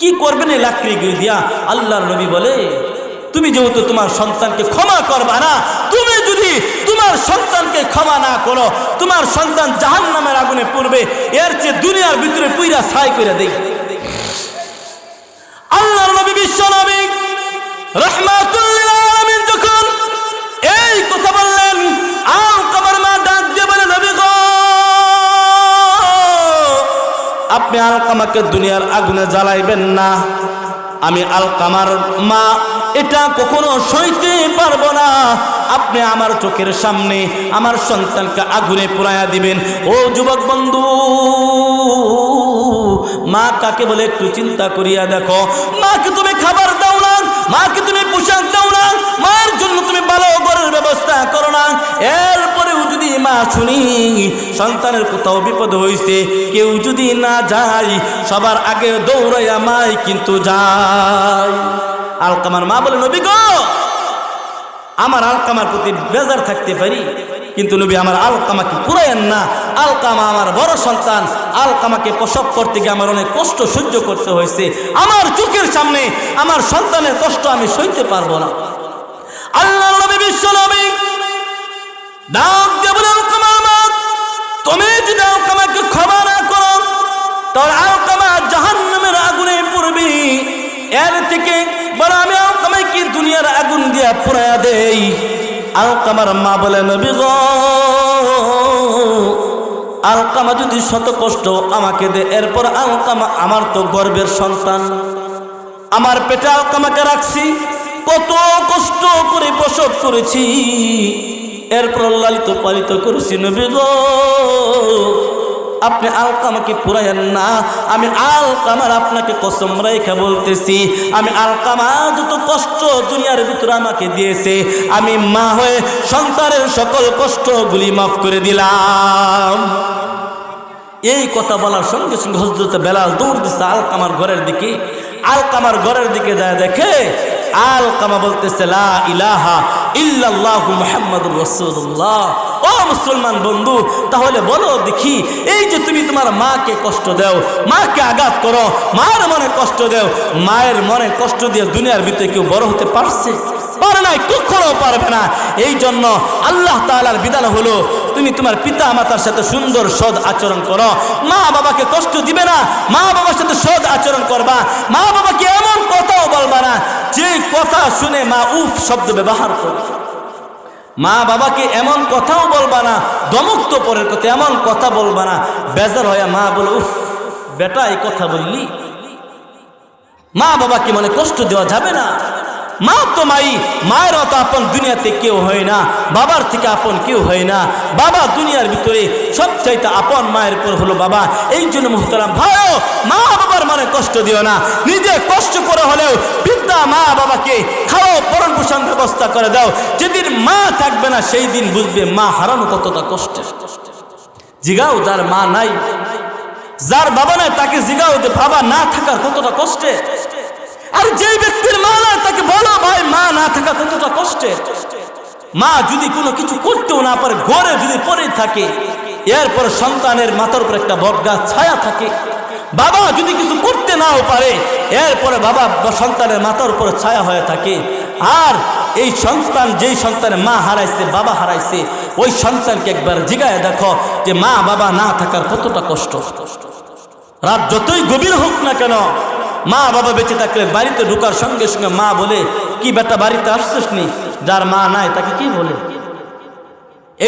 কি করবেন এই লাকড়ি দিয়া? আল্লাহর নবী বলে, তুমি যেহেতু তোমার সন্তানকে ক্ষমা করবা না, তুমি যদি তোমার সন্তানকে ক্ষমা না করো, তোমার সন্তান জাহান্নামের আগুনে পড়বে, এর চেয়ে দুনিয়ার ভিতরে পুইরা ছাই করে দেই। আল্লাহর নবী বিশ্ব নবী রাহমাতুল লিল আলামিন যখন এই কথা বললেন, আলকামার মা ডাক দিয়ে বলে, নবী গো, আপনি আলকামাকে দুনিয়ার আগুনে জ্বালাইবেন না। আমি আলকামার মা এটা কখনো সইতে পারবো না। আপনি আমার চোখের সামনে আমার সন্তানকে আগুনে পোড়াইয়া দিবেন। ও যুবক বন্ধু, মা কাকে বলে একটু চিন্তা করিয়া দেখো। মাকে তুমি খাবার দাও না, মাকে তুমি পোশাক দাও না, মায়ের জন্য তুমি ভালো ঘরের ব্যবস্থা করো না। এরপরেও যদি মা শুনি সন্তানের কোথাও বিপদ হয়েছে, কেউ যদি না যায়, সবার আগে দৌড়াইয়া মাই কিন্তু যায়। আলকামার মা বলে, নবী গো, আমার আলকামার প্রতি বেজার থাকতে পারি, কিন্তু নবী আমার আলকামাকে পুরাইয়েন না। আলকামা আমার বড় সন্তান, আলকামাকে প্রসব করতে গিয়ে আমার অনেক কষ্ট সহ্য করতে হয়েছে। আমার চোখের সামনে আমার সন্তানের কষ্ট আমি সইতে পারবো না। আল্লাহর নবী বিশ্ব নবী ডাক দিয়ে বলে, আলকামার মা, তুমি যদি আলকামাকে ক্ষমা না করো তাহলে আলকামা জাহান্নামের আগুনে পড়বে। এর থেকে বলে আমি আলকামাকে দুনিয়ার আগুন দিয়া পুরাইয়া দেই। আলকামার মা বলে, নবী গো, আলকামা যদি শত কষ্ট আমাকে দে, এরপর আলকামা আমার তো গর্বের সন্তান, আমার পেটে আলকামাকে রাখছি, কত কষ্ট করে প্রসব করেছি, এরপর লালিত পালিত করেছি। নবী গো, আপনি আলকামাকে পুরাইয়েন না। আমি আলকামার আপনাকে কসম রেখে বলতেছি, আমি আলকামা যত কষ্ট দুনিয়ার ভিতরে আমাকে দিয়েছে, আমি মা হয়ে সন্তানের সকল কষ্টগুলি মাফ করে দিলাম। এই কথা বলার সঙ্গে সঙ্গে হযরত বেলাল দৌড় দিচ্ছে আলকামার ঘরের দিকে। আলকামার ঘরের দিকে যায়, দেখে আলকামা বলতেছে লা ইলাহা ইল্লাল্লাহু মুহাম্মাদুর রাসূলুল্লাহ। ও মুসলমান বন্ধু, তাহলে বলো দেখি, এই যে তুমি তোমার মাকে কষ্ট দাও, মাকে আঘাত করো, মার মনে কষ্ট দাও, মায়ের মনে কষ্ট দিয়ে দুনিয়ার ভিতরে কেউ বড় হতে পারছে? পারে নাই, কখনো পারবে না। এই জন্য আল্লাহ তাআলার বিধান হলো তুমি তোমার পিতা মাতার সাথে সুন্দর সৎ আচরণ করো। মা বাবাকে কষ্ট দিবে না, মা বাবার সাথে সৎ আচরণ করবা। মা বাবাকে এমন কথাও বলবা না যে কথা শুনে মা উফ শব্দ ব্যবহার করবে। মা বাবাকে এমন কথাও বলবা না, দমক তো পরের কথা, এমন কথা বলবা না বেজার হয়ে মা বলে উফ বেটা এই কথা বললি। মা বাবাকে মনে কষ্ট দেওয়া যাবে না। মা তো মাই, মায়ের মতো আপন দুনিয়াতে কেউ হয় না, বাবার থেকে আপন কেউ হয় না। বাবা দুনিয়ার ভিতরে সবচাইতে আপন মায়ের পর হলো বাবা। এই জন্য মুহতারাম ভাইও, মা বাবার মনে কষ্ট দিও না। নিজে কষ্ট করে হলেও পিতা মা বাবাকে খাওয়া পরণ পোষণ ব্যবস্থা করে দাও। যেদিন মা থাকবে না সেই দিন বুঝবে মা হারানো কতটা কষ্টের। জিগাও যার মা নাই, যার বাবা নাই তাকে জিগাও যে বাবা না থাকার কতটা কষ্টে। আর যে ব্যক্তির মা নাই তাকে বলো ভাই মা না থাকা কতটা কষ্টের। মা যদি কোনো কিছু করতেও না পারে, ঘরে যদি পড়ে থাকে, এরপর সন্তানের মাথার উপর একটা বটগাছ ছায়া থাকে। বাবা যদি কিছু করতে নাও পারে, এরপরে বাবা সন্তানের মাথার উপর ছায়া হয়ে থাকে। আর এই সন্তান, যেই সন্তানের মা হারাইছে, বাবা হারাইছে, ওই সন্তানকে একবার জিগায় দেখো যে মা বাবা না থাকার কতটা কষ্ট। রাত যতই গভীর হোক না কেন, মা বাবা বেঁচে থাকলে বাড়িতে ঢোকার সঙ্গে সঙ্গে মা বলে কি বেটা বাড়িতে আসছিস নি? যার মা নাই তাকে কি বলে?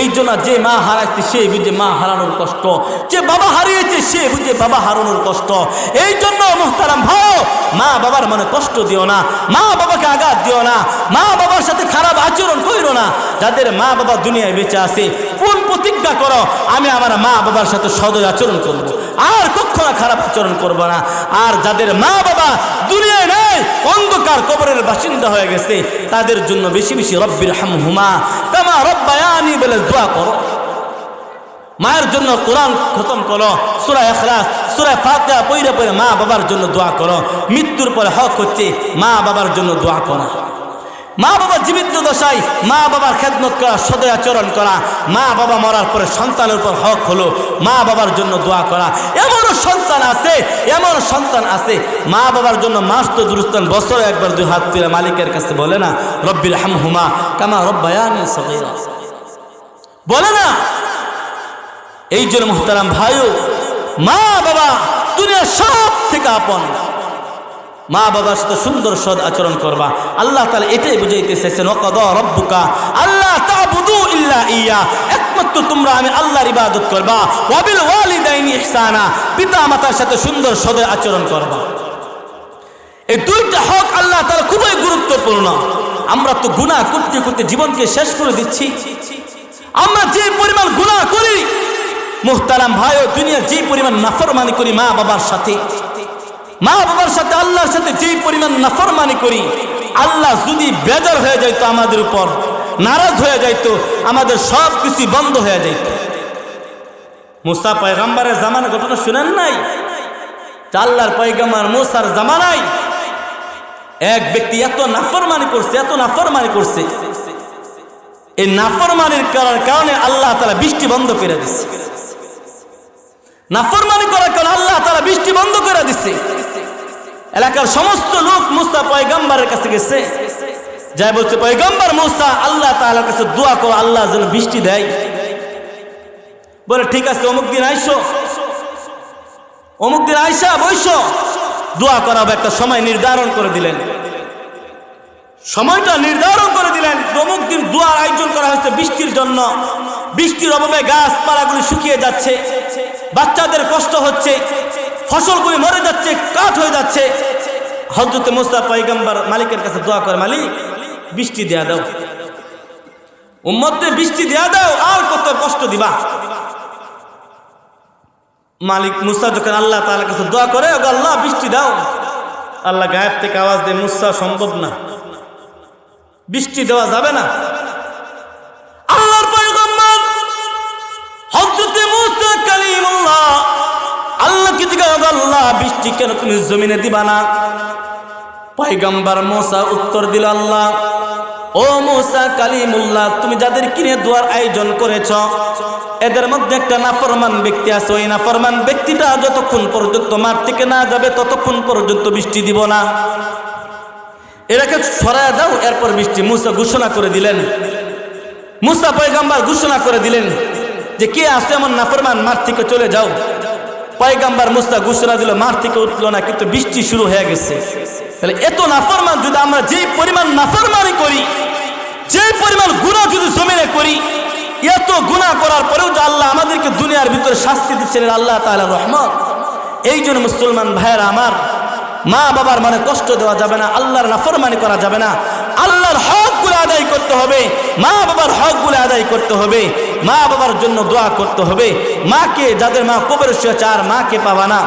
এই জন্য যে মা হারাইছে সে বুঝে মা হারানোর কষ্ট, যে বাবা হারিয়েছে সে বুঝে বাবা হারানোর কষ্ট। এই জন্য মুহতারাম ভাই, মা বাবার মনে কষ্ট দিও না, মা বাবাকে আঘাত দিও না, মা বাবার সাথে খারাপ আচরণ কইরো না। যাদের মা বাবা দুনিয়ায় বেঁচে আছে, কোন প্রতিজ্ঞা করো আমি আমার মা বাবার সাথে সদয় আচরণ করব, আর কখনো খারাপ আচরণ করব না। আর যাদের মা বাবা দুনিয়ায় নেই, অন্ধকার কবরের বাসিন্দা হয়ে গেছে, তাদের জন্য বেশি বেশি রব্বির হামহুমা কামা রব্বায়ানি বলে দোয়া করো। মায়ের জন্য কোরআন খতম করো, সূরা ইখলাস, সূরা ফাতিহা পড়ে পড়ে মা বাবার জন্য দোয়া করো। মৃত্যুর পরে হক হচ্ছে মা বাবার জন্য দোয়া করা। মা বাবা জীবিত দশায় মা বাবার খেদমত করা, সদয় আচরণ করা। মা বাবা মরার পরে সন্তানের উপর হক হলো মা বাবার জন্য দোয়া করা। এমনও সন্তান আছে, এমন সন্তান আছে মা বাবার জন্য মাস তো দুরুস্তান বছরে একবার দুই হাত তুলে মালিকের কাছে বলে না রব্বির হামহুমা কামা রব্বায়ানি সগীরা, বলে না। এই জন্য মুহতারাম ভাইও, মা বাবা দুনিয়ার সব থেকে আপন। মা বাবার সাথে সুন্দর সদ আচরণ করবা। আল্লাহ তাআলা এটাই বুঝাইতে চাইছেন, ওয়াকাদা রাব্বুকা আল্লা তা'বুদু ইল্লা ইয়্যা, একমাত্র তোমরা আমি আল্লাহর ইবাদত করবা। ওয়া বিল ওয়ালিদাইনি ইহসানা, পিতা মাতার সাথে সুন্দর সদ আচরণ করবা। এই দুইটা হক আল্লাহ তাআলা খুবই গুরুত্বপূর্ণ। আমরা তো গুনাহ করতে করতে জীবনকে শেষ করে দিচ্ছি। আমরা যে পরিমাণ গুনাহ করি মুহতারাম ভাইও, দুনিয়ার যে পরিমাণ নাফরমানি করি মা বাবার সাথে, মা বাবার সাথে আল্লাহর সাথে যে পরিমাণ নাফরমানি করি, আল্লাহ যদি বেজার হয়ে যাইতো আমাদের উপর, নারাজ হয়ে যাইতো, আমাদের সব কিছু বন্ধ হয়ে যাইতো। মুসা পয়গম্বরের জামানার ঘটনা শুনেন নাই? আল্লাহর পয়গম্বর মুসার জামানায় এক ব্যক্তি এত নাফরমানি করছে, এত নাফরমানি করছে, এই নাফরমানির কারণে আল্লাহ তাআলা বৃষ্টি বন্ধ করে দিচ্ছে। নাফরমানি করার কারণে আল্লাহ তাআলা বৃষ্টি বন্ধ করে দিচ্ছে। এলাকার সমস্ত লোক মুসা পয়গম্বরের কাছে গেছে, যাই বলছে পয়গম্বর মুসা আল্লাহ তাআলার কাছে দোয়া করো আল্লাহ যেন বৃষ্টি দেয়। বলে ঠিক আছে, অমুক দিন আইসো, অমুক দিন আইসা বইসো, দোয়া করাবো। একটা সময় নির্ধারণ করে দিলেন, সময়টা নির্ধারণ করে দিলেন। অমুক দিন দোয়ার আয়োজন করা হয়েছে বৃষ্টির জন্য। বৃষ্টির অভাবে গাছপালাগুলি শুকিয়ে যাচ্ছে, বাচ্চাদের কষ্ট হচ্ছে, ফসলগুলি মরে যাচ্ছে, কাঠ হয়ে যাচ্ছে। হযরত মুসা পয়গম্বর মালিকের কাছে দোয়া করে, মালিক বৃষ্টি দেয়া দাও, উম্মতকে বৃষ্টি দেয়া দাও, আর কত কষ্ট দিবা। মালিক মুসা যখন আল্লাহ তাআলার কাছে দোয়া করে, ওগো আল্লাহ বৃষ্টি দাও, আল্লাহ গায়েব থেকে আওয়াজ দেয়, মুসা সম্ভব না, বৃষ্টি দেওয়া যাবে না। আল্লাহর পয়গম্বর হযরত মুসা কালিমুল্লাহ আল্লাহকে জিজ্ঞাসা, আল্লাহ বৃষ্টি কেন তুমি জমিনে দিবা না? পয়গম্বর মুসা উত্তর দিল, আল্লাহ ও মুসা কালিমুল্লাহ, তুমি যাদের কিনে দোয়ার আয়োজন করেছ এদের মধ্যে একটা নাফরমান ব্যক্তি আছে, ওই নাফরমান ব্যক্তিটা যতক্ষণ পর্যন্ত মাঠ থেকে না যাবে ততক্ষণ পর্যন্ত বৃষ্টি দিব না, এটাকে সরায় দাও, এরপর বৃষ্টি। মুসা ঘোষণা করে দিলেন, মুসা পয়গম্বর ঘোষণা করে দিলেন যে কে আছে এমন নাফরমান, মাঠ থেকে চলে যাও। পয়গম্বর মুসা ঘোষণা দিল, মাঠ থেকে উঠলো না, কিন্তু বৃষ্টি শুরু হয়ে গেছে। তাহলে এত নাফরমান যদি আমরা যে পরিমাণ নাফরমানি করি, যে পরিমাণ গুনাহ যদি জমিনে করি, এত গুনাহ করার পরেও যে আল্লাহ আমাদেরকে দুনিয়ার ভিতরে শাস্তি দিচ্ছেন, আল্লাহ তাআলার রহমত। এই জন্য মুসলমান ভাইয়েরা আমার, মা বাবার মনে কষ্ট দেওয়া যাবে না, আল্লাহর নাফরমানি করা যাবে না, আল্লাহর হকগুলো আদায় করতে হবে, মা বাবার হকগুলো আদায় করতে হবে, মা বাবার জন্য দোয়া করতে হবে। মাকে, যাদের মা কবরে শুয়ে আছে আর মাকে পাবা না,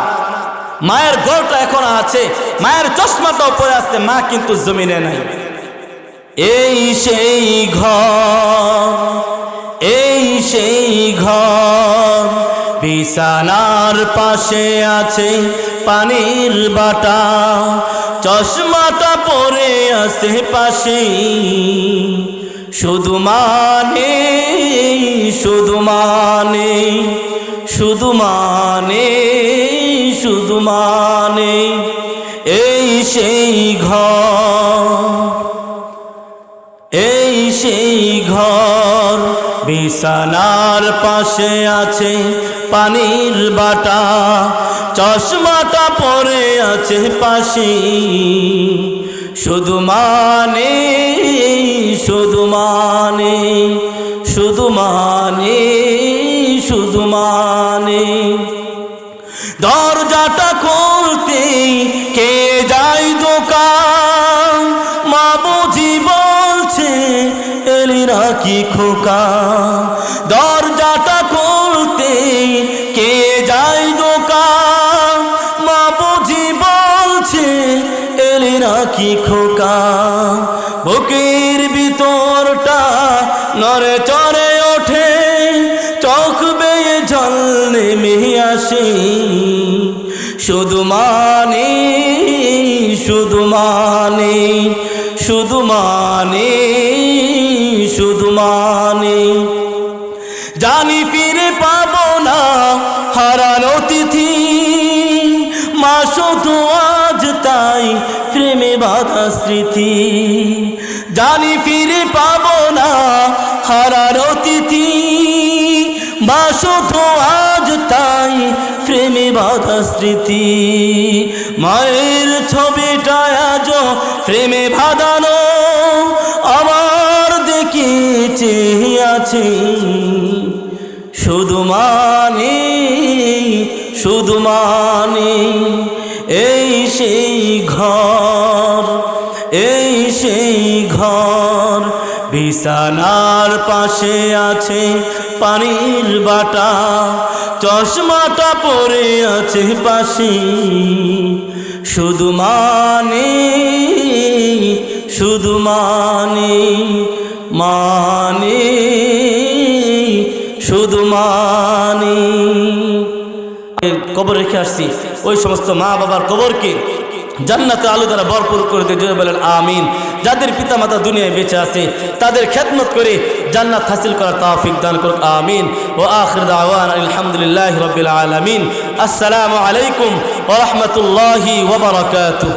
মায়ের ঘরটা এখন আছে, মায়ের চশমাটাও পরে আসছে, মা কিন্তু জমিনে নাই। এই সেই ঘর, এই সেই ঘর, বিছানার পাশে আছে পানির বাটা, চশমাটা পরে আছে পাশে, শুধু মানে, শুধু মানে, শুধু মানে, শুধু মানে, এই সেই ঘর, এই সেই ঘর, বিছানার পাশে আছে পানির বাটা, চশমাটা পরে আছে পাশে, শুধু মানে, শুধু মানে, শুধু মানে, শুধু মানে। দরজাটা খুলতে কে যায় দোকান, মা বুঝি বলছে এলি নাকি খোকা। দরজাটা খুলতে কে যায় দোকান, মা বুঝি বলছে এলি নাকি খোকা। বুকের ভিতরটা নড়ে চড়ে ওঠে, চোখ বেয়ে জল নেমে আসে, শুধু মানে, শুধু মানে, শুধু মানে, শুধু মানে। জানি ফিরে পাবো না হারানো তিথি, মা শুধু আজ তাই প্রেমে বাঁধা স্মৃতি। জানি ফিরে পাবো না হারানো তিথি, মা শুধু আজ তাই প্রেমে বাঁধা স্মৃতি। মায়ের ছবিটা আজ প্রেমে বাঁধানো, আমার দেখে চেয়ে আছে, শুধু মানে, শুধু মানে, এই সেই ঘর, এই সেই ঘর, বিছানার পাশে আছে পানির বাটা, চশমাটা পরে আছে পাশে, শুধু মানে, শুধু মানে, মানে, শুধু মানে। কবর রেখে আসছি, ওই সমস্ত মা বাবার কবরকে জান্নাতে আলো দ্বারা ভরপুর করে দিয়ে জয় বলেন আমিন। যাদের পিতামাতা দুনিয়ায় বেঁচে আছে তাদের খেদমত করে জান্নাত হাসিল করার তৌফিক দান করুন, আমিন। ও আখির দাওয়ানা আলহামদুলিল্লাহি রাব্বিল আলামিন। আসসালামু আলাইকুম ওয়া রাহমাতুল্লাহি ওয়া বারাকাতুহু।